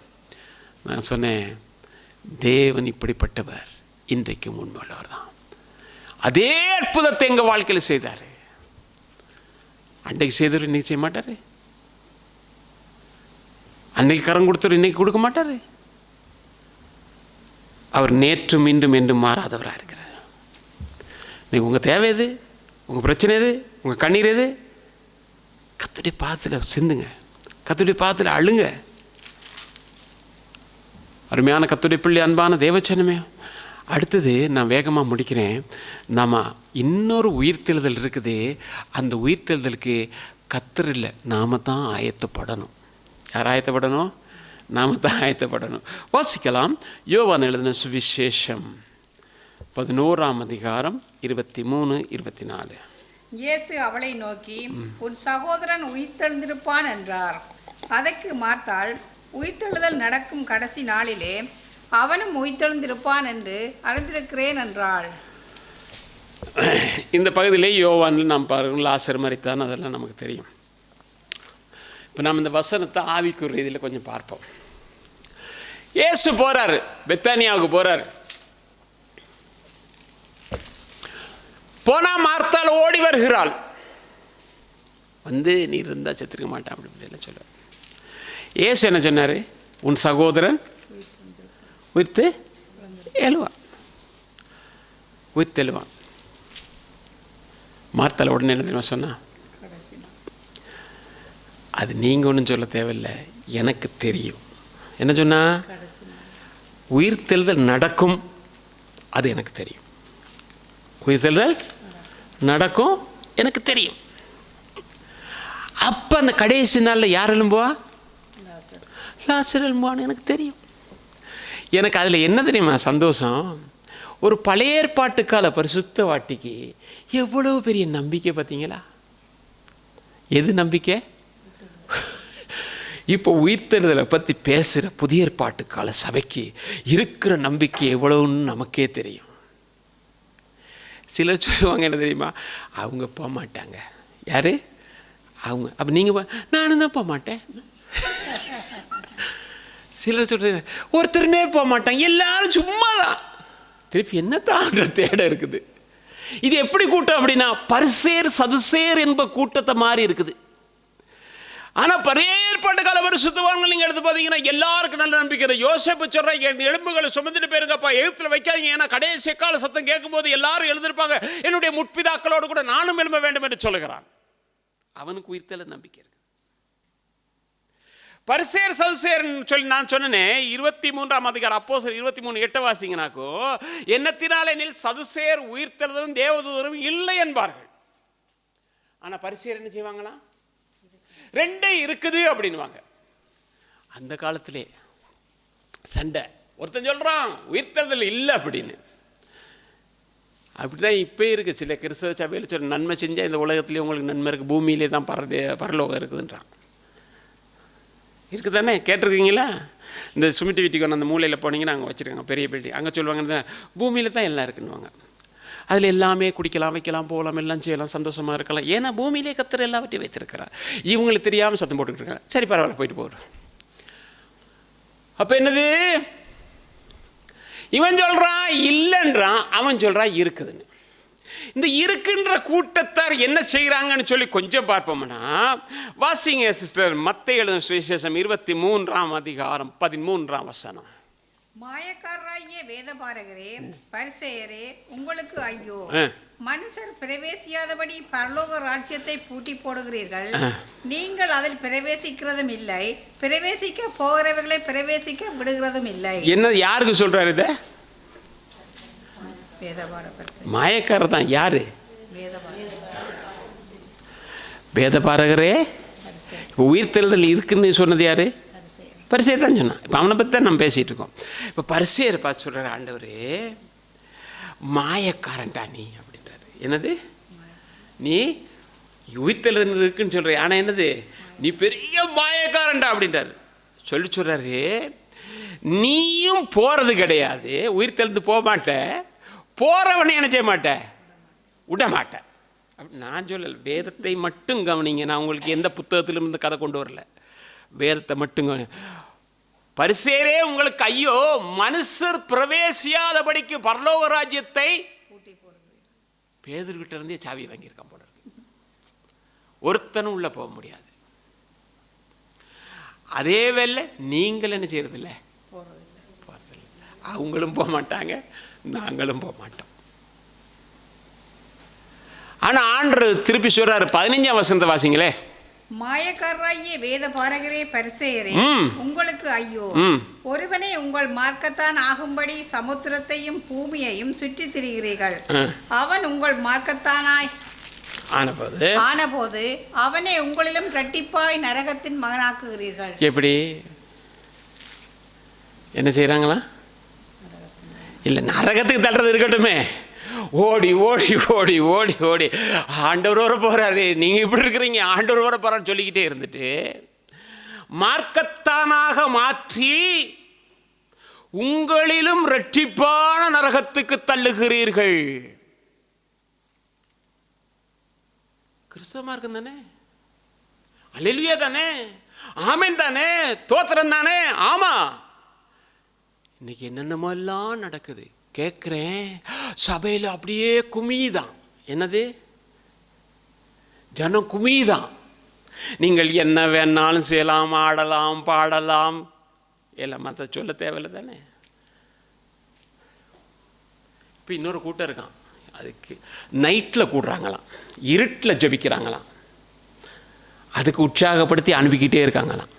நான் சொன்னேன், தேவன் இப்படிப்பட்டவர், இன்றைக்கும் உண்மையுள்ளவர் தான். அதே அற்புதத்தை எங்கள் வாழ்க்கையில் செய்தார். அன்றைக்கு செய்தவர் இன்னைக்கு செய்ய மாட்டார். அன்னைக்கு கரம் கொடுத்தவர் இன்னைக்கு கொடுக்க மாட்டார். அவர் நேற்றும் இன்றும் என்றும் மாறாதவராக இருக்கிறார். இன்னைக்கு உங்கள் தேவை எது, உங்கள் பிரச்சனை எது, உங்கள் கண்ணீர் எது, கர்த்தருடைய பாதத்தில் சிந்துங்க, கர்த்தருடைய பாதத்தில் அழுங்க. அருமையான கர்த்தருடைய பிள்ளை, அன்பான தேவச்சனமே, அடுத்தது நான் வேகமாக முடிக்கிறேன். நம்ம இன்னொரு உயிர்த்தெழுதல் இருக்குது. அந்த உயிர்த்தெழுதலுக்கு கர்த்தர் இல்லை, நாம் தான் ஆயத்தப்படணும். யார் ஆயத்தப்படணும்? நாம் தான் ஆயத்தப்படணும். வாசிக்கலாம். யோவான் எழுதின சுவிசேஷம் 11ஆம் அதிகாரம் 23, 24. இயேசு அவளை நோக்கி, உன் சகோதரன் உயிர்த்தெழுந்திருப்பான் என்றார். அதற்கு மார்த்தாள், உயிர்த்தெழுதல் நடக்கும் கடைசி நாளிலே அவனும் உயிர்த்தெழுந்திருப்பான் என்று அறிந்திருக்கிறேன் என்றாள். இந்த பகுதியிலே யோவானில் நாம் பாருங்கள், லாசர் மரித்தான், அதெல்லாம் நமக்கு தெரியும். இப்போ நாம் இந்த வசனத்தை ஆவிக்குரிய ரீதியில் கொஞ்சம் பார்ப்போம். இயேசு போறாரு, பெத்தானியாவுக்கு போறாரு. போனா மார்த்தாள் ஓடி வருகிறாள். வந்து நீ இருந்தால் செத்துருக்க மாட்டான் அப்படி இப்படிலாம் சொல்ல. இயேசு என்ன சொன்னார்? உன் சகோதரன் உயிர்த்து எழுவான், உயிர்த்தெழுவான். மார்த்தாள் உடனே என்ன தெரியுமா சொன்னா? அது நீங்கள் ஒன்றும் சொல்ல தேவையில்லை, எனக்கு தெரியும். என்ன சொன்னா? உயிர்த்தெழுதல் நடக்கும், அது எனக்கு தெரியும். உயிர்த்தெழுதல் நடக்கும், எனக்கு தெரியும். அப்போ அந்த கடைசி நாளில் யார் எழும்புவா? லாசர் எழும்புவான்னு எனக்கு தெரியும். எனக்கு அதில் என்ன தெரியுமா சந்தோஷம்? ஒரு பழைய ஏற்பாட்டு கால பரிசுத்த வாட்டிக்கு எவ்வளவு பெரிய நம்பிக்கை பார்த்தீங்களா? எது நம்பிக்கை? இப்போ உயிர்த்தெழுதலை பற்றி பேசுகிற புதிய ஏற்பாட்டு கால சபைக்கு இருக்கிற நம்பிக்கை எவ்வளவுன்னு நமக்கே தெரியும். சிலர் சொல்லுவாங்க, என்ன தெரியுமா? அவங்க போக மாட்டாங்க. யாரு அவங்க? அப்போ நீங்கள் நானும் தான் போக மாட்டேன். சிலர் சொல்றது, ஒருத்தருமே போக மாட்டாங்க, எல்லாரும் சும்மா தான். திருப்பி என்னத்தான்ற தேட இருக்குது. இது எப்படி கூட்டம் அப்படின்னா, பரிசேர் சதுசேர் என்ப கூட்டத்தை மாறி இருக்குது. ஆனால் பழைய ஏற்பாட்டு கால பரிசுத்தவான்கள் நீங்கள் எடுத்து பார்த்தீங்கன்னா எல்லாருக்கும் நல்ல நம்பிக்கை. யோசேப்பு சொல்ற, என் எலும்புகளை சுமந்துட்டு போயிருங்கப்பா, எகிப்தில் வைக்காதீங்க, ஏன்னா கடைசி கால சத்தம் கேட்கும்போது எல்லாரும் எழுந்திருப்பாங்க, என்னுடைய முற்பிதாக்களோடு கூட நானும் எழும்ப வேண்டும் என்று சொல்லுகிறான். அவனுக்கு உயிர்த்தெழ நம்பிக்கை இருக்கு. பரிசேர் சதுசேர்ன்னு சொல்லி நான் சொன்னேன். 23ஆம் அதிகாரம் அப்போஸ்தலர் 23:8 வாசிங்கனாக்கோ, எண்ணத்தினாலே நில் சதுசேர் உயிர்த்தெழுதலும் தேவதூதரும் இல்லை என்பார்கள். ஆனா பரிசேர் என்ன செய்வாங்களா? ரெண்டே இருக்குது அப்படின்வாங்க. அந்த காலத்திலே சண்டை. ஒருத்தன் சொல்றான் உயிர்த்தெழுதல் இல்லை அப்படின்னு. அப்படிதான் இப்போ இருக்குது. சில கிறிஸ்தவ சபையில் சொல்ல, நன்மை செஞ்சால் இந்த உலகத்திலே உங்களுக்கு நன்மை இருக்குது, பூமியிலே தான் பரலோகம் இருக்குதுன்றான். இருக்குது தானே? கேட்டிருக்கீங்களா? இந்த சுமிட்டி வீட்டுக்கு அந்த மூலையில் போனீங்கன்னா அங்கே வச்சுருக்காங்க பெரிய பில்டிங். அங்கே சொல்லுவாங்க பூமியில் தான் எல்லாம் இருக்குன்னுவாங்க. அதில் எல்லாமே குடிக்கலாம், வைக்கலாம், போகலாம், எல்லாம் செய்யலாம், சந்தோஷமாக இருக்கலாம். ஏன்னா பூமியிலே கர்த்தர் எல்லாவற்றையும் வைத்திருக்கிறார். இவங்களுக்கு தெரியாமல் சத்தம் போட்டுக்கிட்டு இருக்காங்க. சரி பரவாயில்ல, போயிட்டு போகிறோம். அப்போ என்னது? இவன் சொல்கிறான் இல்லைன்றான், அவன் சொல்கிறான் இருக்குதுன்னு. இந்த இருக்கின்ற கூட்டத்தார் என்ன செய்கிறாங்கன்னு சொல்லி கொஞ்சம் பார்ப்போம்னா, வாசிங்க சிஸ்டர், மத்தேயு எழுதின சுவிசேஷம் 23ஆம் அதிகாரம் 13ஆம் வசனம். மாயக்காரராகிய வேதபாரகரே, பரிசேயரே, உங்களுக்கு ஐயோ! மனுஷர் பிரவேசியாதபடி பரலோக ராஜ்யத்தை பூட்டி போடுகிறீர்கள். நீங்கள் அதில் பிரவேசிக்கிறதும் இல்லை, பிரவேசிக்க போகிறவர்களை பிரவேசிக்க விடுகிறதும் இல்லை. என்ன யாருக்கு சொல்றாரு இத? மாயக்காரர் தான். யாரு? வேதபாரகரே. உயிர்த்தெழுதல் இருக்குன்னு சொன்னது யாரு? பரிசேயர் தான் சொன்னான். இப்போ அவனை பற்றி தான் நம்ம பேசிகிட்டு இருக்கோம். இப்போ பரிசேயரை பார்த்து சொல்கிறார் ஆண்டவர், மாயக்காரன்டா நீ அப்படின்றாரு. என்னது? நீ உயிர்த்தெழுதல் இருக்குன்னு சொல்கிற, ஆனால் என்னது? நீ பெரிய மாயக்காரன்டா அப்படின்றாரு. சொல்கிறாரு, நீயும் போறது கிடையாது, உயிர் தெழுந்து போக மாட்ட, போறவனை என்ன செய்ய மாட்ட, விட மாட்டேன். நான் சொல்லல, வேதத்தை மட்டும் கவனிங்க. நான் உங்களுக்கு எந்த புத்தகத்திலும் இருந்து கதை கொண்டு வரல, வேதத்தை மட்டும் கவனி. பரிசேரே உங்களுக்கு ஐயோ, மனுஷர் பிரவேசியாதபடிக்கு பரலோக ராஜ்யத்தை பேதுருகிட்ட இருந்தே சாவி வாங்கியிருக்கான் போல இருக்கு. ஒருத்தனும் உள்ள போக முடியாது. அதே வேளை நீங்கள் என்ன செய்யறது இல்லை, அவங்களும் போக மாட்டாங்க, நாங்களும் போக மாட்டோம். ஆனா ஆண்டவர் திருப்பி சொல்றாரு, 15ஆம் வசனத்தை வாசிங்களே. மாயக்காரராகிய வேத பாரகரே பரிசேயரே, உங்களுக்கு ஐயோ, ஒருவனே உங்கள் மார்க்கத்தான் ஆகும்படி சமுத்திரத்தையும் பூமியையும் சுற்றி திரிகிறீர்கள். அவன் உங்கள் மார்க்கத்தானாய் ஆனபோது அவனை உங்களிலும் இரட்டிப்பாய் நரகத்தின் மகனாக்குகிறீர்கள். எப்படி என்ன செய்யறாங்களா? இல்ல, நரகத்துக்கு தள்ளுறது இருக்கட்டுமே, ஓடி ஓடி ஓடி ஓடி ஓடி ஆண்டவர் வர போறாரு, நீங்க இப்படி இருக்கிறீங்க, ஆண்டவர் வர போறான்னு சொல்லிக்கிட்டே இருந்துட்டு மார்க்கத்தானாக மாற்றி உங்களிலும் இரட்டிப்பான நரகத்துக்கு தள்ளுகிறீர்கள். கிறிஸ்தவ மார்க்கம் தானே, அல்லேலூயா தானே, ஆமென் தானே, தோத்திரம் தானே. ஆமா, இன்னைக்கு என்னென்னமெல்லாம் நடக்குது கேட்குறேன். சபையில் அப்படியே குமிதான். என்னது? ஜனம் குமிதான். நீங்கள் என்ன வேணாலும் செய்யலாம், ஆடலாம், பாடலாம், எல்லாம் மற்ற சொல்ல தேவையில்லை தானே. இப்போ இன்னொரு கூட்டம் இருக்கான், அதுக்கு நைட்டில் கூடுறாங்களாம், இருட்டில் ஜபிக்கிறாங்களாம், அதுக்கு உற்சாகப்படுத்தி அனுப்பிக்கிட்டே இருக்காங்களாம்.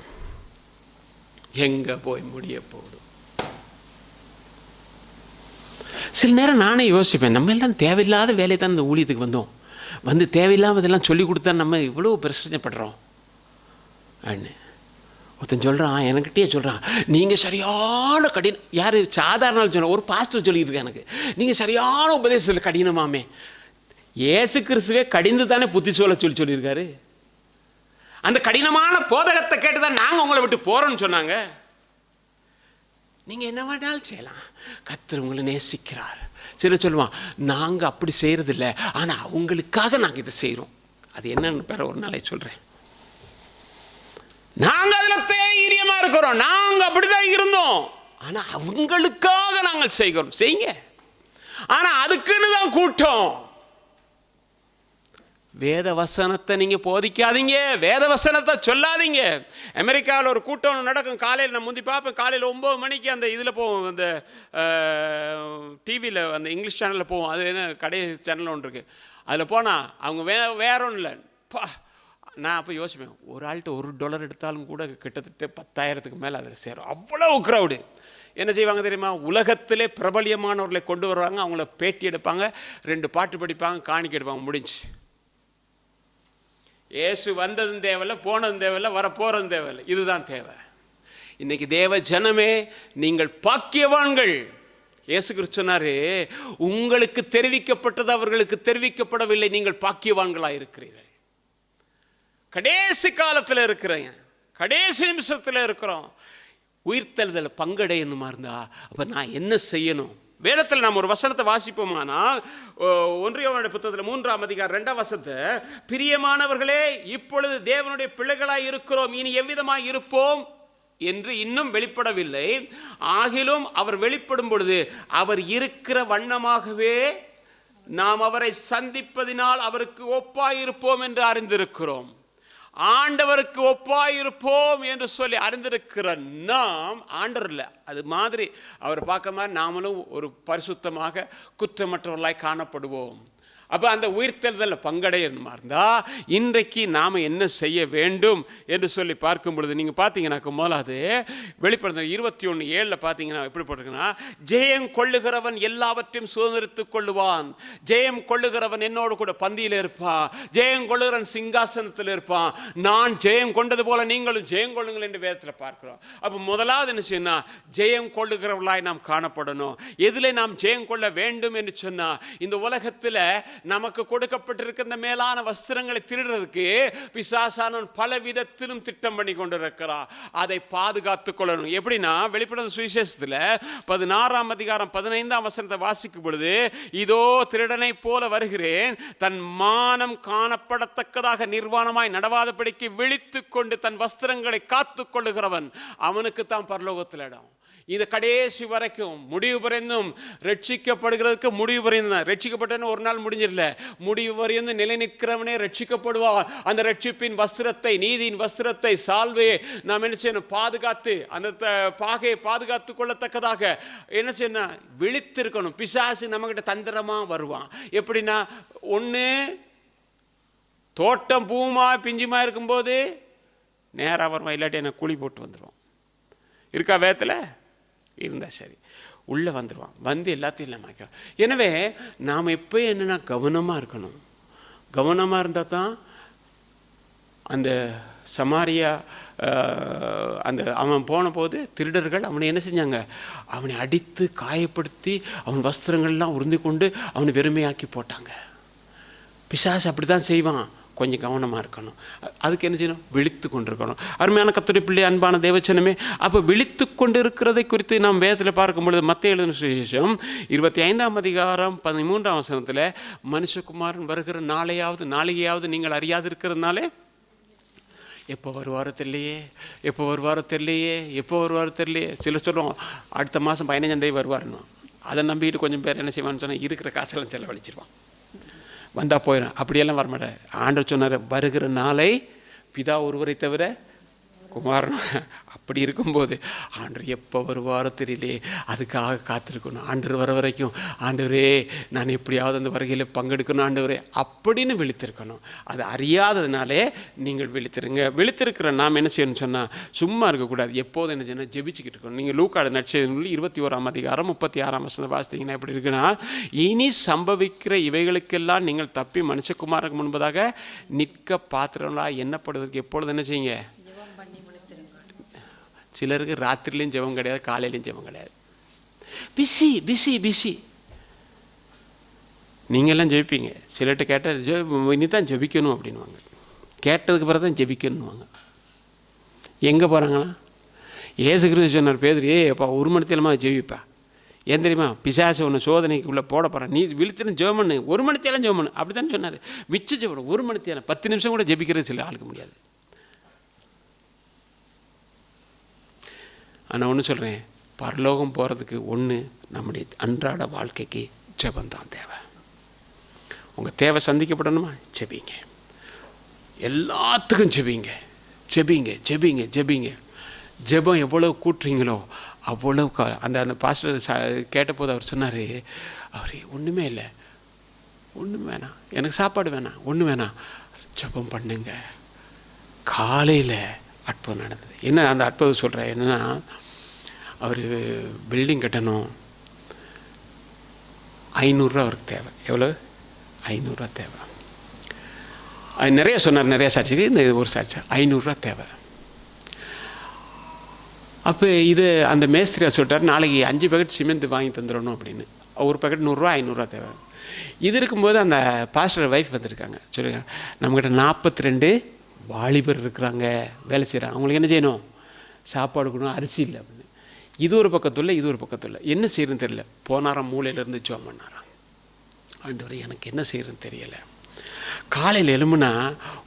எங்கே போய் முடிய போடும்? சில நேரம் நானே யோசிப்பேன், நம்ம எல்லாம் தேவையில்லாத வேலையை தான் இந்த ஊழியத்துக்கு வந்தோம், வந்து தேவையில்லாமதெல்லாம் சொல்லி கொடுத்தா நம்ம இவ்வளோ பிரச்சனைப்படுறோம் அப்படின்னு. ஒருத்தன் சொல்கிறான், என்கிட்டயே சொல்கிறான், நீங்கள் சரியான கடினம். யார்? சாதாரண சொல்ல, ஒரு பாஸ்டர் சொல்லியிருக்கேன் எனக்கு, நீங்கள் சரியான உபதேசத்தில் கடினமாமே. இயேசு கிறிஸ்துவே கடிந்து தானே புத்தி சொல்லியிருக்காரு. அந்த கடினமான போதகத்தை கேட்டு தான் நாங்கள் உங்களை விட்டு போகிறோன்னு சொன்னாங்க. நீங்கள் என்ன வேணாலும் செய்யலாம், கர்த்தர் உங்களை நேசிக்கிறார். சில சொல்லுவான், நாங்கள் அப்படி செய்கிறதில்ல, ஆனால் அவங்களுக்காக நாங்கள் இதை செய்கிறோம். அது என்னன்னு பேர ஒரு நாளை சொல்கிறேன். நாங்கள் அதில் தைரியமாக இருக்கிறோம், நாங்கள் அப்படிதான் இருந்தோம், ஆனால் அவங்களுக்காக நாங்கள் செய்கிறோம். செய்யுங்க, ஆனால் அதுக்குன்னு தான் கூட்டம். வேத வசனத்தை நீங்கள் போதிக்காதீங்க, வேத வசனத்தை சொல்லாதீங்க. அமெரிக்காவில் ஒரு கூட்டம் நடக்கும் காலையில், நான் முந்தி பார்ப்பேன், காலையில் 9 மணிக்கு அந்த இதில் போவோம், அந்த டிவியில் அந்த இங்கிலீஷ் சேனலில் போவோம். அது என்ன கடை சேனல் ஒன்று இருக்குது, அதில் போனால் அவங்க வேற ஒன்றும் இல்லை. நான் அப்போ யோசிப்பேன், ஒரு ஆள்கிட்ட $1 எடுத்தாலும் கூட கிட்டத்தட்ட 10,000க்கு மேலே அதில் சேரும். அவ்வளோ க்ரௌடு. என்ன செய்வாங்க தெரியுமா? உலகத்திலே பிரபலியமானவர்களை கொண்டு வருவாங்க, அவங்கள பேட்டி எடுப்பாங்க, 2 பாட்டு படிப்பாங்க, காணிக்கை எடுப்பாங்க, முடிஞ்சு. இயேசு வந்ததும் தேவையில்லை, போனதும் தேவையில்லை, வரப்போறதும் தேவையில்லை, இதுதான் தேவை. இன்னைக்கு தேவ ஜனமே, நீங்கள் பாக்கியவான்கள். இயேசு கிறிஸ்து சொன்னாரு, உங்களுக்கு தெரிவிக்கப்பட்டது அவர்களுக்கு தெரிவிக்கப்படவில்லை, நீங்கள் பாக்கியவான்களாக இருக்கிறீர்கள். கடைசி காலத்தில் இருக்கிறீங்க, கடைசி நிமிஷத்தில் இருக்கிறோம். உயிர்த்தெழுதல் பங்கடையணுமா இருந்தா அப்போ நான் என்ன செய்யணும்? வேதத்தில் நாம் ஒரு வசனத்தை வாசிப்போமானால், 1 யோவான் புத்தகத்தில் 3ஆம் அதிகாரம் 2ஆம் வசனத்தை, பிரியமானவர்களே, இப்பொழுது தேவனுடைய பிள்ளைகளாய் இருக்கிறோம், இனி எவ்விதமாய் இருப்போம் என்று இன்னும் வெளிப்படவில்லை. ஆகிலும் அவர் வெளிப்படும் பொழுது அவர் இருக்கிற வண்ணமாகவே நாம் அவரை சந்திப்பதினால் அவருக்கு ஒப்பாயிருப்போம் என்று அறிந்திருக்கிறோம். ஆண்டவருக்கு ஒப்பாயிருப்போம் என்று சொல்லி அறிந்திருக்கிற நாம், ஆண்டவர் இல்லை, அது மாதிரி அவர் பார்க்க மாதிரி நாமளும் ஒரு பரிசுத்தமாக குற்றமற்றவர்களாய் காணப்படுவோம். அப்போ அந்த உயிர்த்தெழுதலில் பங்கடையணுமா இருந்தால் இன்றைக்கு நாம் என்ன செய்ய வேண்டும் என்று சொல்லி பார்க்கும் பொழுது, நீங்கள் பார்த்தீங்கன்னாக்க முதலாவது வெளிப்படுத்த 21:7 பார்த்தீங்கன்னா எப்படி போட்டிருக்குன்னா, ஜெயம் கொள்ளுகிறவன் எல்லாவற்றையும் சுதந்திரித்துக் கொள்ளுவான், ஜெயம் கொள்ளுகிறவன் என்னோடு கூட பந்தியில் இருப்பான், ஜெயம் கொள்ளுகிறவன் சிங்காசனத்தில் இருப்பான், நான் ஜெயம் கொண்டது போல நீங்களும் ஜெயம் கொள்ளுங்கள் என்று வேதத்தில் பார்க்கிறோம். அப்போ முதலாவது என்ன செய்யணும்? ஜெயம் கொள்ளுகிறவர்களாய் நாம் காணப்படணும். எதில் நாம் ஜெயம் கொள்ள வேண்டும் என்று சொன்னால், இந்த உலகத்தில் நமக்கு கொடுக்கப்பட்டிருக்கிற இந்த மேலான வஸ்திரங்களை திருடுறதுக்கு பிசாசானவன் பல விதத்திலும் திட்டம் பண்ணி கொண்டிருக்கிறான். அதை பாதுகாத்துக் கொள்ளணும். எப்படின்னா, வெளிப்படுத்தின சுவிசேஷத்தில் 16ஆம் அதிகாரம் 15ஆம் வசனத்தை வாசிக்கும் பொழுது, இதோ திருடனை போல வருகிறேன், தன் மானம் காணப்படத்தக்கதாக நிர்வாணமாய் நடவாதபடிக்கு விழித்துக் கொண்டு தன் வஸ்திரங்களை காத்துக் கொள்ளுகிறவன் அவனுக்கு தான் பரலோகத்தில் இடம். இது கடைசி வரைக்கும் முடிவு வரைந்தும் ரட்சிக்கப்படுகிறதுக்கு முடிவு வரையும் தான். ரட்சிக்கப்பட்டன்னு ஒரு நாள் முடிஞ்சிடல, முடிவு வரையும் நிலை நிற்கிறவனே ரட்சிக்கப்படுவான். அந்த ரட்சிப்பின் வஸ்திரத்தை, நீதியின் வஸ்திரத்தை, சால்வையை நாம் என்ன செய்யணும்? பாதுகாத்து, அந்த பாகையை பாதுகாத்து கொள்ளத்தக்கதாக என்ன செய்யணும்? விழித்திருக்கணும். பிசாசு நம்மகிட்ட தந்திரமாக வருவான். எப்படின்னா, ஒன்று தோட்டம் பூமா பிஞ்சுமா இருக்கும்போது நேராக வருவான், இல்லாட்டி என்ன கூலி போட்டு வந்துடுவான். இருக்கா வேதத்தில்? இருந்தால் சரி, உள்ளே வந்துடுவான். வந்து எல்லாத்தையும் இல்லாமல். எனவே நாம் எப்போ என்னென்னா கவனமாக இருக்கணும். கவனமாக இருந்தால் தான் அந்த சமாரியா அந்த அவன் போன போது திருடர்கள் அவனை என்ன செஞ்சாங்க? அவனை அடித்து காயப்படுத்தி அவன் வஸ்திரங்கள்லாம் உறிந்து கொண்டு அவனை வெறுமையாக்கி போட்டாங்க. பிசாசு அப்படி தான் செய்வான். கொஞ்சம் கவனமாக இருக்கணும். அதுக்கு என்ன செய்யணும்? விழித்து கொண்டிருக்கணும். அருமையான கர்த்தருடைய பிள்ளை, அன்பான தேவச்சனமே, அப்போ விழித்து கொண்டு இருக்கிறதை குறித்து நாம் வேதத்தில் பார்க்கும் பொழுது மத்தேயு எழுதின சுவிசேஷம் 25ஆம் அதிகாரம் 13ஆம் வசனத்தில், மனுஷகுமாரன் வருகிற நாளையாவது நீங்கள் அறியாது இருக்கிறதுனாலே எப்போ வருவாரோ தெரியலையே, எப்போ வருவாரோ தெரியலையே, எப்போ வருவாரோ தெரியலையே. சில சொல்லுவோம் அடுத்த மாதம் 15ஆம் தேதி வருவாருன்னு. அதை நம்பிக்கிட்டு கொஞ்சம் பேர் என்ன செய்வான்னு சொன்னால் இருக்கிற காசெல்லாம் செலவழிச்சிருவான். வந்தால் போயிடும். அப்படியெல்லாம் வரமாட்டேன். ஆண்டவர் சொன்னார், வருகிற நாளை பிதா ஒருவரை தவிர குமாரன். அப்படி இருக்கும்போது ஆண்டவர் எப்போ வருவாரோ தெரியலையே, அதுக்காக காத்திருக்கணும். ஆண்டவர் வர வரைக்கும், ஆண்டவரே நான் எப்படியாவது அந்த வருகையில் பங்கெடுக்கணும் ஆண்டவரே அப்படின்னு விழித்திருக்கணும். அது அறியாததுனாலே நீங்கள் விழித்திருங்க. விழித்திருக்கிற நாம் என்ன செய்யணும்னு சொன்னால் சும்மா இருக்கக்கூடாது. எப்போதும் என்ன செய்யணும்? ஜெபிச்சுக்கிட்டு இருக்கணும். நீங்கள் லூக்காடு நற்செய்தி 21ஆம் அதிகாரம் 36ஆம் வசனம் வாசித்தீங்கன்னா எப்படி இருக்குன்னா, இனி சம்பவிக்கிற இவைகளுக்கெல்லாம் நீங்கள் தப்பி மனுஷகுமாரனுக்கு முன்பதாக நிற்க பாத்திரங்களா எண்ணப்படுவதற்கு எப்பொழுது என்ன செய்யுங்க? சிலருக்கு ராத்திரிலையும் ஜெபம் கிடையாது, காலையிலையும் ஜெபம் கிடையாது. Busy busy busy. நீங்கள்லாம் ஜெபிப்பீங்க. சிலர்கிட்ட கேட்டால் இனி தான் ஜெபிக்கணும் அப்படின்வாங்க. கேட்டதுக்கு பிறகு தான் ஜெபிக்கணுவாங்க. எங்கே போகிறாங்களா? ஏசு கிறிஸ்து சொன்னார் பேதுரு, அப்பா 1 மணி நேரமாக ஜெபிப்பா. ஏன் தெரியுமா? பிசாசு ஒன்று சோதனைக்குள்ளே போட போகிறான், நீ விழித்திருந்து ஜெபம் பண்ணு, 1 மணி நேரம் ஜெபம் பண்ணு அப்படி தானே சொன்னார். மிச்சம் ஜெபம் 1 மணி நேரம், 10 நிமிஷம் கூட ஜெபிக்கிறது சில ஆளுக்கு முடியாது. ஆனால் ஒன்று சொல்கிறேன், பரலோகம் போகிறதுக்கு ஒன்று நம்முடைய அன்றாட வாழ்க்கைக்கு ஜெபந்தான் தேவை. உங்கள் தேவை சந்திக்கப்படணுமா? ஜெபிங்க. எல்லாத்துக்கும் ஜெபிங்க, ஜெபிங்க, ஜெபிங்க, ஜெபிங்க. ஜெபம் எவ்வளோ கூட்டுறீங்களோ அவ்வளோ அந்த பாஸ்டர் கேட்டபோது அவர் சொன்னார், அவர் ஒன்றுமே இல்லை, ஒன்றும் வேணாம், எனக்கு சாப்பாடு வேணாம், ஒன்றும் வேணாம், ஜெபம் பண்ணுங்க. காலையில் அற்புதம் நடந்தது. என்ன அந்த அற்புதம் சொல்கிறேன் என்னென்னா, அவர் பில்டிங் கட்டணும், 500 ரூபா அவருக்கு தேவை. எவ்வளோ? 500 ரூபா தேவை. அது நிறைய சொன்னார், நிறைய சாட்சிக்கு இந்த ஒரு சாட்சி 500 ரூபா தேவை. அப்போ இது அந்த மேஸ்திரியா சொல்லிட்டார், நாளைக்கு 5 பேக்கெட் சிமெண்ட் வாங்கி தந்துடணும் அப்படின்னு. ஒரு பேக்கெட் 100 ரூபா, 500 ரூபா தேவை. இது இருக்கும்போது அந்த பாஸ்டர் ஒய்ஃப் வந்திருக்காங்க. சொல்லுங்க, நம்மக்கிட்ட 42 வாலிபர் இருக்கிறாங்க, வேலை செய்கிறாங்க, அவங்களுக்கு என்ன செய்யணும்? சாப்பாடு கொடுக்கணும், அரிசி இல்லை அப்படின்னு. இது ஒரு பக்கத்தில், இது ஒரு பக்கத்தில். என்ன செய்யறதுன்னு தெரியல. போனாராம், மூலையிலேருந்து ஜெபம் பண்ணாராம், ஆண்டவரே எனக்கு என்ன செய்யறதுன்னு தெரியலை. காலையில் எலும்புனா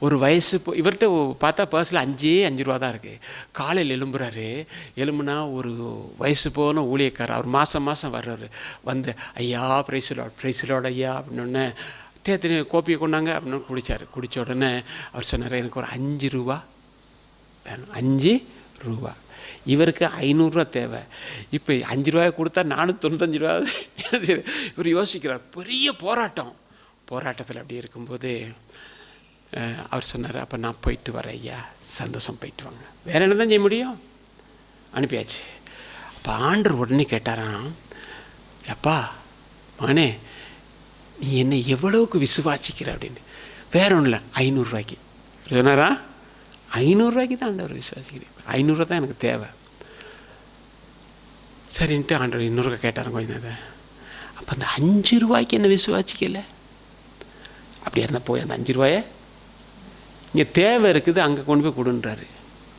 ஒரு வயசு இவர்கிட்ட பார்த்தா பர்ஸில் 5 ரூபா தான் இருக்குது. காலையில் எலும்புறாரு. எலும்புனா ஒரு வயசு போன ஊழியக்காரர், அவர் மாதம் வர்றாரு. வந்து ஐயா பிரைஸ்லோட ஐயா அப்படின்னு தேத்தனி கோப்பியை கொண்டாங்க அப்படின்னு குடித்தார். குடித்த உடனே அவர் சொன்னார், எனக்கு ஒரு 5 ரூபா வேணும், 5 ரூபா. இவருக்கு 500 ரூபா தேவை. இப்போ 5 ரூபாயை கொடுத்தா 495 ரூபா. இவர் யோசிக்கிறார். பெரிய போராட்டத்தில் அப்படி இருக்கும்போது அவர் சொன்னார், அப்போ நான் போயிட்டு வரேன் ஐயா, சந்தோஷம், போயிட்டு வாங்க. வேறு என்ன தான் செய்ய முடியும்? அனுப்பியாச்சு. அப்போ ஆண்டவர் உடனே கேட்டாராம், அப்பா மகனே நீ என்னை எவ்வளவுக்கு விசுவாசிக்கிற அப்படின்னு. வேற ஒன்றும் இல்லை, 500 ரூபாய்க்கு சொன்னாரா? 500 ரூபாய்க்கு தான் ஆண்டவர் விசுவாசிக்கிறேன், 500 ரூபா தான் எனக்கு தேவை. சரின்ட்டு ஆண்டவர் 200 கேட்டாரன் கொஞ்சம் நேரம். அப்போ அந்த 5 ரூபாய்க்கு என்ன விசுவாசிக்கல, அப்படியே இருந்தால் போய் அந்த 5 ரூபாயை இங்கே தேவை இருக்குது அங்கே கொண்டு போய் கொடுன்றாரு.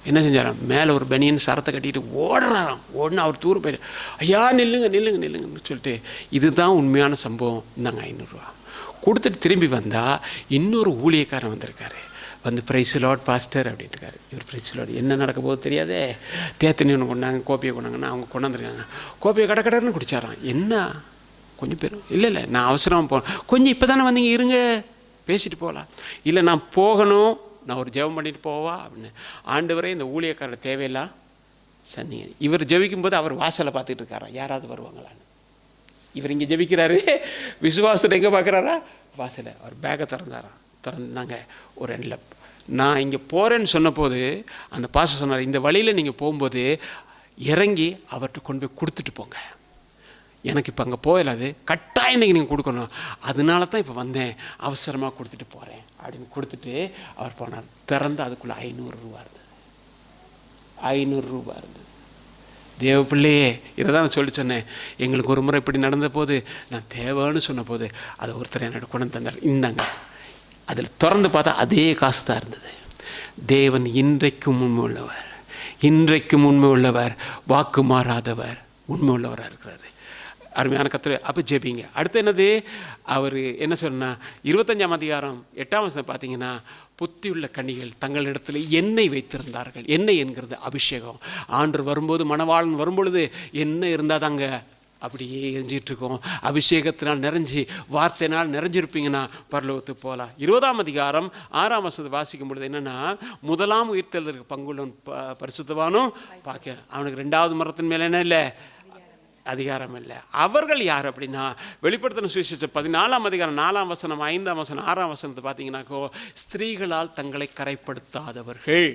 என்ன செஞ்சாராம், மேலே ஒரு பனியன் சரத்தை கட்டிட்டு ஓடுறாராம். ஓடுனா அவர் தூரம் போயிட்டு, ஐயா நில்லுங்க நில்லுங்க நில்லுங்கன்னு சொல்லிட்டு, இதுதான் உண்மையான சம்பவம், இந்தாங்க 500 ரூபா கொடுத்துட்டு திரும்பி வந்தால் இன்னொரு ஊழியக்காரன் வந்திருக்காரு. வந்து பிரைஸ் லார்ட் பாஸ்டர் அப்படின்ட்டுருக்காரு. இவர் பிரைஸ் லார்ட் என்ன நடக்க போகுது தெரியாதே, தேத்தனி ஒன்று கொண்டாங்க, கோப்பையை கொண்டாங்கன்னா அவங்க கொண்டாந்துருக்காங்க. கோப்பையை கடற்கடன்னு குடிச்சாராம். என்ன கொஞ்சம் பேர், இல்லை நான் அவசரமாக போனேன், கொஞ்சம் இப்போ தானே வந்தீங்க, இருங்க பேசிட்டு போகலாம். இல்லை நான் போகணும், நான் ஒரு ஜெபம் பண்ணிட்டு போவா அப்படின்னு. ஆண்டவரே இந்த ஊழியக்காரர் தேவையில்லாம் சந்திங்க. இவர் ஜெபிக்கும் போது அவர் வாசலை பார்த்துட்டு இருக்காரா, யாராவது வருவாங்களான்னு. இவர் இங்கே ஜெபிக்கிறாரு, விசுவாசத்தை எங்கே பார்க்குறாரா, வாசலை. அவர் பேக்கை திறந்தாங்க, ஒரு என்லப். நான் இங்கே போகிறேன்னு சொன்னபோது அந்த பாஸ்டர் சொன்னார், இந்த வழியில் நீங்கள் போகும்போது இறங்கி அவர்கிட்ட கொண்டு போய் கொடுத்துட்டு போங்க, எனக்கு இப்போ அங்கே போயிடாது, கட்டாயம் இன்றைக்கி நீங்கள் கொடுக்கணும், அதனால தான் இப்போ வந்தேன், அவசரமாக கொடுத்துட்டு போகிறேன் அப்படின்னு கொடுத்துட்டு அவர் போனார். திறந்து அதுக்குள்ளே 500 ரூபா இருந்தது. 500 ரூபா இருந்தது. தேவ பிள்ளையே, இதை தான் நான் சொல்லி சொன்னேன். எங்களுக்கு ஒரு முறை இப்படி நடந்த போது, நான் தேவைன்னு சொன்ன போது அதை ஒருத்தர் என்னோட கொண்டு தந்தார், இந்தாங்க. அதில் திறந்து பார்த்தா அதே காசு தான் இருந்தது. தேவன் இன்றைக்கும் உண்மை உள்ளவர், இன்றைக்கும் உண்மை உள்ளவர், வாக்கு மாறாதவர், உண்மை உள்ளவராக இருக்கிறாரு. அருமையான கர்த்தர். அப்போ ஜெபிங்க. அடுத்து என்னது, அவர் என்ன சொன்னா, 25ஆம் அதிகாரம் 8ஆம் வசனம் பார்த்தீங்கன்னா, புத்தியுள்ள கன்னிகள் தங்களிடத்தில் எண்ணெய் வைத்திருந்தார்கள். எண்ணெய் என்கிறது அபிஷேகம். ஆண்டவர் வரும்போது, மணவாளன் வரும்பொழுது எண்ணெய் இருந்தால் தாங்க அப்படியே எரிஞ்சிட்டு இருக்கோம். அபிஷேகத்தினால் நிறைஞ்சி, வார்த்தையினால் நிறைஞ்சிருப்பீங்கன்னா பரலோகத்துக்கு போகலாம். 20ஆம் அதிகாரம் 6ஆம் வசனத்தை வாசிக்கும் பொழுது என்னென்னா, முதலாம் உயிர்த்தெழுதலுக்கு பங்குள்ளவன் பரிசுத்தவானும் பார்க்க, அவனுக்கு 2வது மரத்தின் மேலே என்ன இல்லை, அதிகாரம் இல்லை. அவர்கள் யார் அப்படின்னா, வெளிப்படுத்தின சுவிசேஷம் 14ஆம் அதிகாரம் 4ஆம் வசனம் 5ஆம் வசனம் 6ஆம் வசனத்தை பார்த்தீங்கன்னாக்கோ, ஸ்திரீகளால் தங்களை கரைப்படுத்தாதவர்கள்.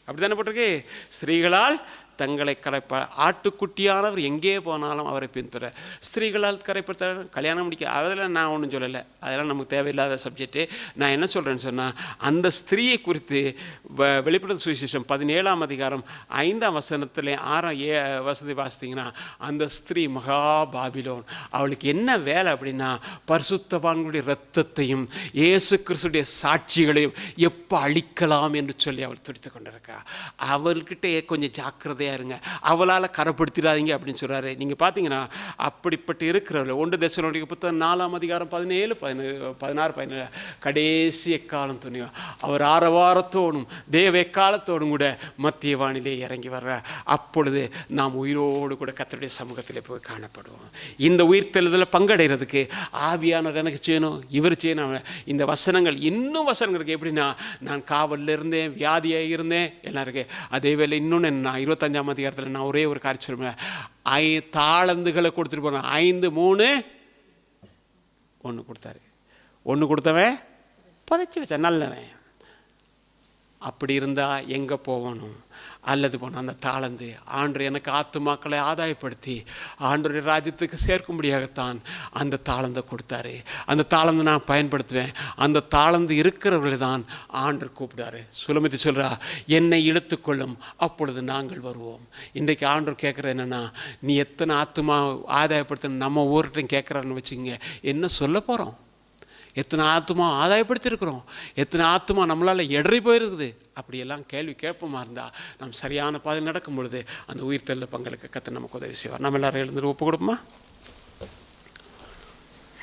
அப்படி தானே போட்டிருக்கு, ஸ்திரீகளால் தங்களை ஆட்டுக்குட்டியானவர் எங்கே போனாலும் அவரை பின்பற்ற. ஸ்திரீகளால் கரைப்படுத்த, கல்யாணம் முடிக்க, அதெல்லாம் நான் ஒன்றும் சொல்லலை, அதெல்லாம் நமக்கு தேவையில்லாத சப்ஜெக்ட்டு. நான் என்ன சொல்கிறேன்னு சொன்னால், அந்த ஸ்திரீயை குறித்து வெளிப்படுத்த சுவிசேஷம் 17ஆம் அதிகாரம் 5ஆம் வசனத்தில் 6ஆம் வசதி வாசித்தீங்கன்னா, அந்த ஸ்திரீ மகா பாபிலோன். அவளுக்கு என்ன வேலை அப்படின்னா, பரிசுத்தவான்களுடைய இரத்தத்தையும் இயேசு கிறிஸ்துடைய சாட்சிகளையும் எப்போ அழிக்கலாம் என்று சொல்லி அவள் துடித்து கொண்டிருக்கா. அவள்கிட்ட கொஞ்சம் ஜாக்கிரதை இருங்க, அவளால் கரைப்படுத்திடாதீங்க அப்படின்னு சொல்கிறாரு. நீங்கள் பார்த்தீங்கன்னா அப்படிப்பட்டு இருக்கிறவர்கள் 1 தெசலோனிக்கேயர் புத்தகம் 4ஆம் அதிகாரம் 17, 16, 17 கடைசி எக்காலம் துணியும் அவர் ஆரவாரத்தோடும் தேவ எக்காலத்தோடும் கூட மத்திய வானிலே இறங்கி வர்றார். அப்பொழுது நாம் உயிரோடு கூட கர்த்தருடைய சமூகத்திலே போய் காணப்படுவோம். இந்த உயிர்த்தெழுதலில் பங்கடைகிறதுக்கு ஆவியானவர் எனக்கு செய்யணும், இவர் செய்யணும். இந்த வசனங்கள், இன்னும் வசனங்கள் இருக்குது. எப்படின்னா, நான் காவலில் இருந்தேன், வியாதியாக இருந்தேன், எல்லாம் இருக்கு. அதே வேலை இன்னொன்று நான் 25ஆம் அதிகாரத்தில் நான் ஒரே ஒரு காரியம் சொல்லுவேன், தாளந்துகளை கொடுத்துட்டு போனேன். 5, 3, 1 கொடுத்தாரு. 1 கொடுத்தவன் புதைச்சி வச்சேன், நல்லவன். அப்படி இருந்தால் எங்கே போகணும்? அல்லது போனால் அந்த தாளந்து ஆண்டவர் எனக்கு ஆத்துமாக்களை ஆதாயப்படுத்தி ஆண்டவருடைய ராஜ்யத்துக்கு சேர்க்கும்படியாகத்தான் அந்த தாளந்தை கொடுத்தாரு. அந்த தாளந்து நான் பயன்படுத்துவேன். அந்த தாளந்து இருக்கிறவர்களை தான் ஆண்டவர் கூப்பிடாரு. சுலமித்து சொல்கிறா, என்னை இழுத்துக்கொள்ளும், அப்பொழுது நாங்கள் வருவோம். இன்றைக்கு ஆண்டவர் கேட்குறது என்னென்னா, நீ எத்தனை ஆத்துமா ஆதாயப்படுத்த நம்ம ஊர்கிட்டையும் கேட்குறாருன்னு வச்சுக்கோங்க, என்ன சொல்ல போகிறோம்? எத்தனை ஆத்துமா ஆதாயப்படுத்தியிருக்கிறோம், எத்தனை ஆத்துமா நம்மளால் இடறி போயிருக்குது. அப்படியெல்லாம் கேள்வி கேட்போமா இருந்தால் நாம் சரியான பாதை நடக்கும் பொழுது அந்த உயிர்த்தெழுதல் பங்களுக்கு கர்த்தர் நமக்கு உதவி செய்வார். நம்ம எல்லாரும் எழுந்து ஒப்பு கொடுப்போமா?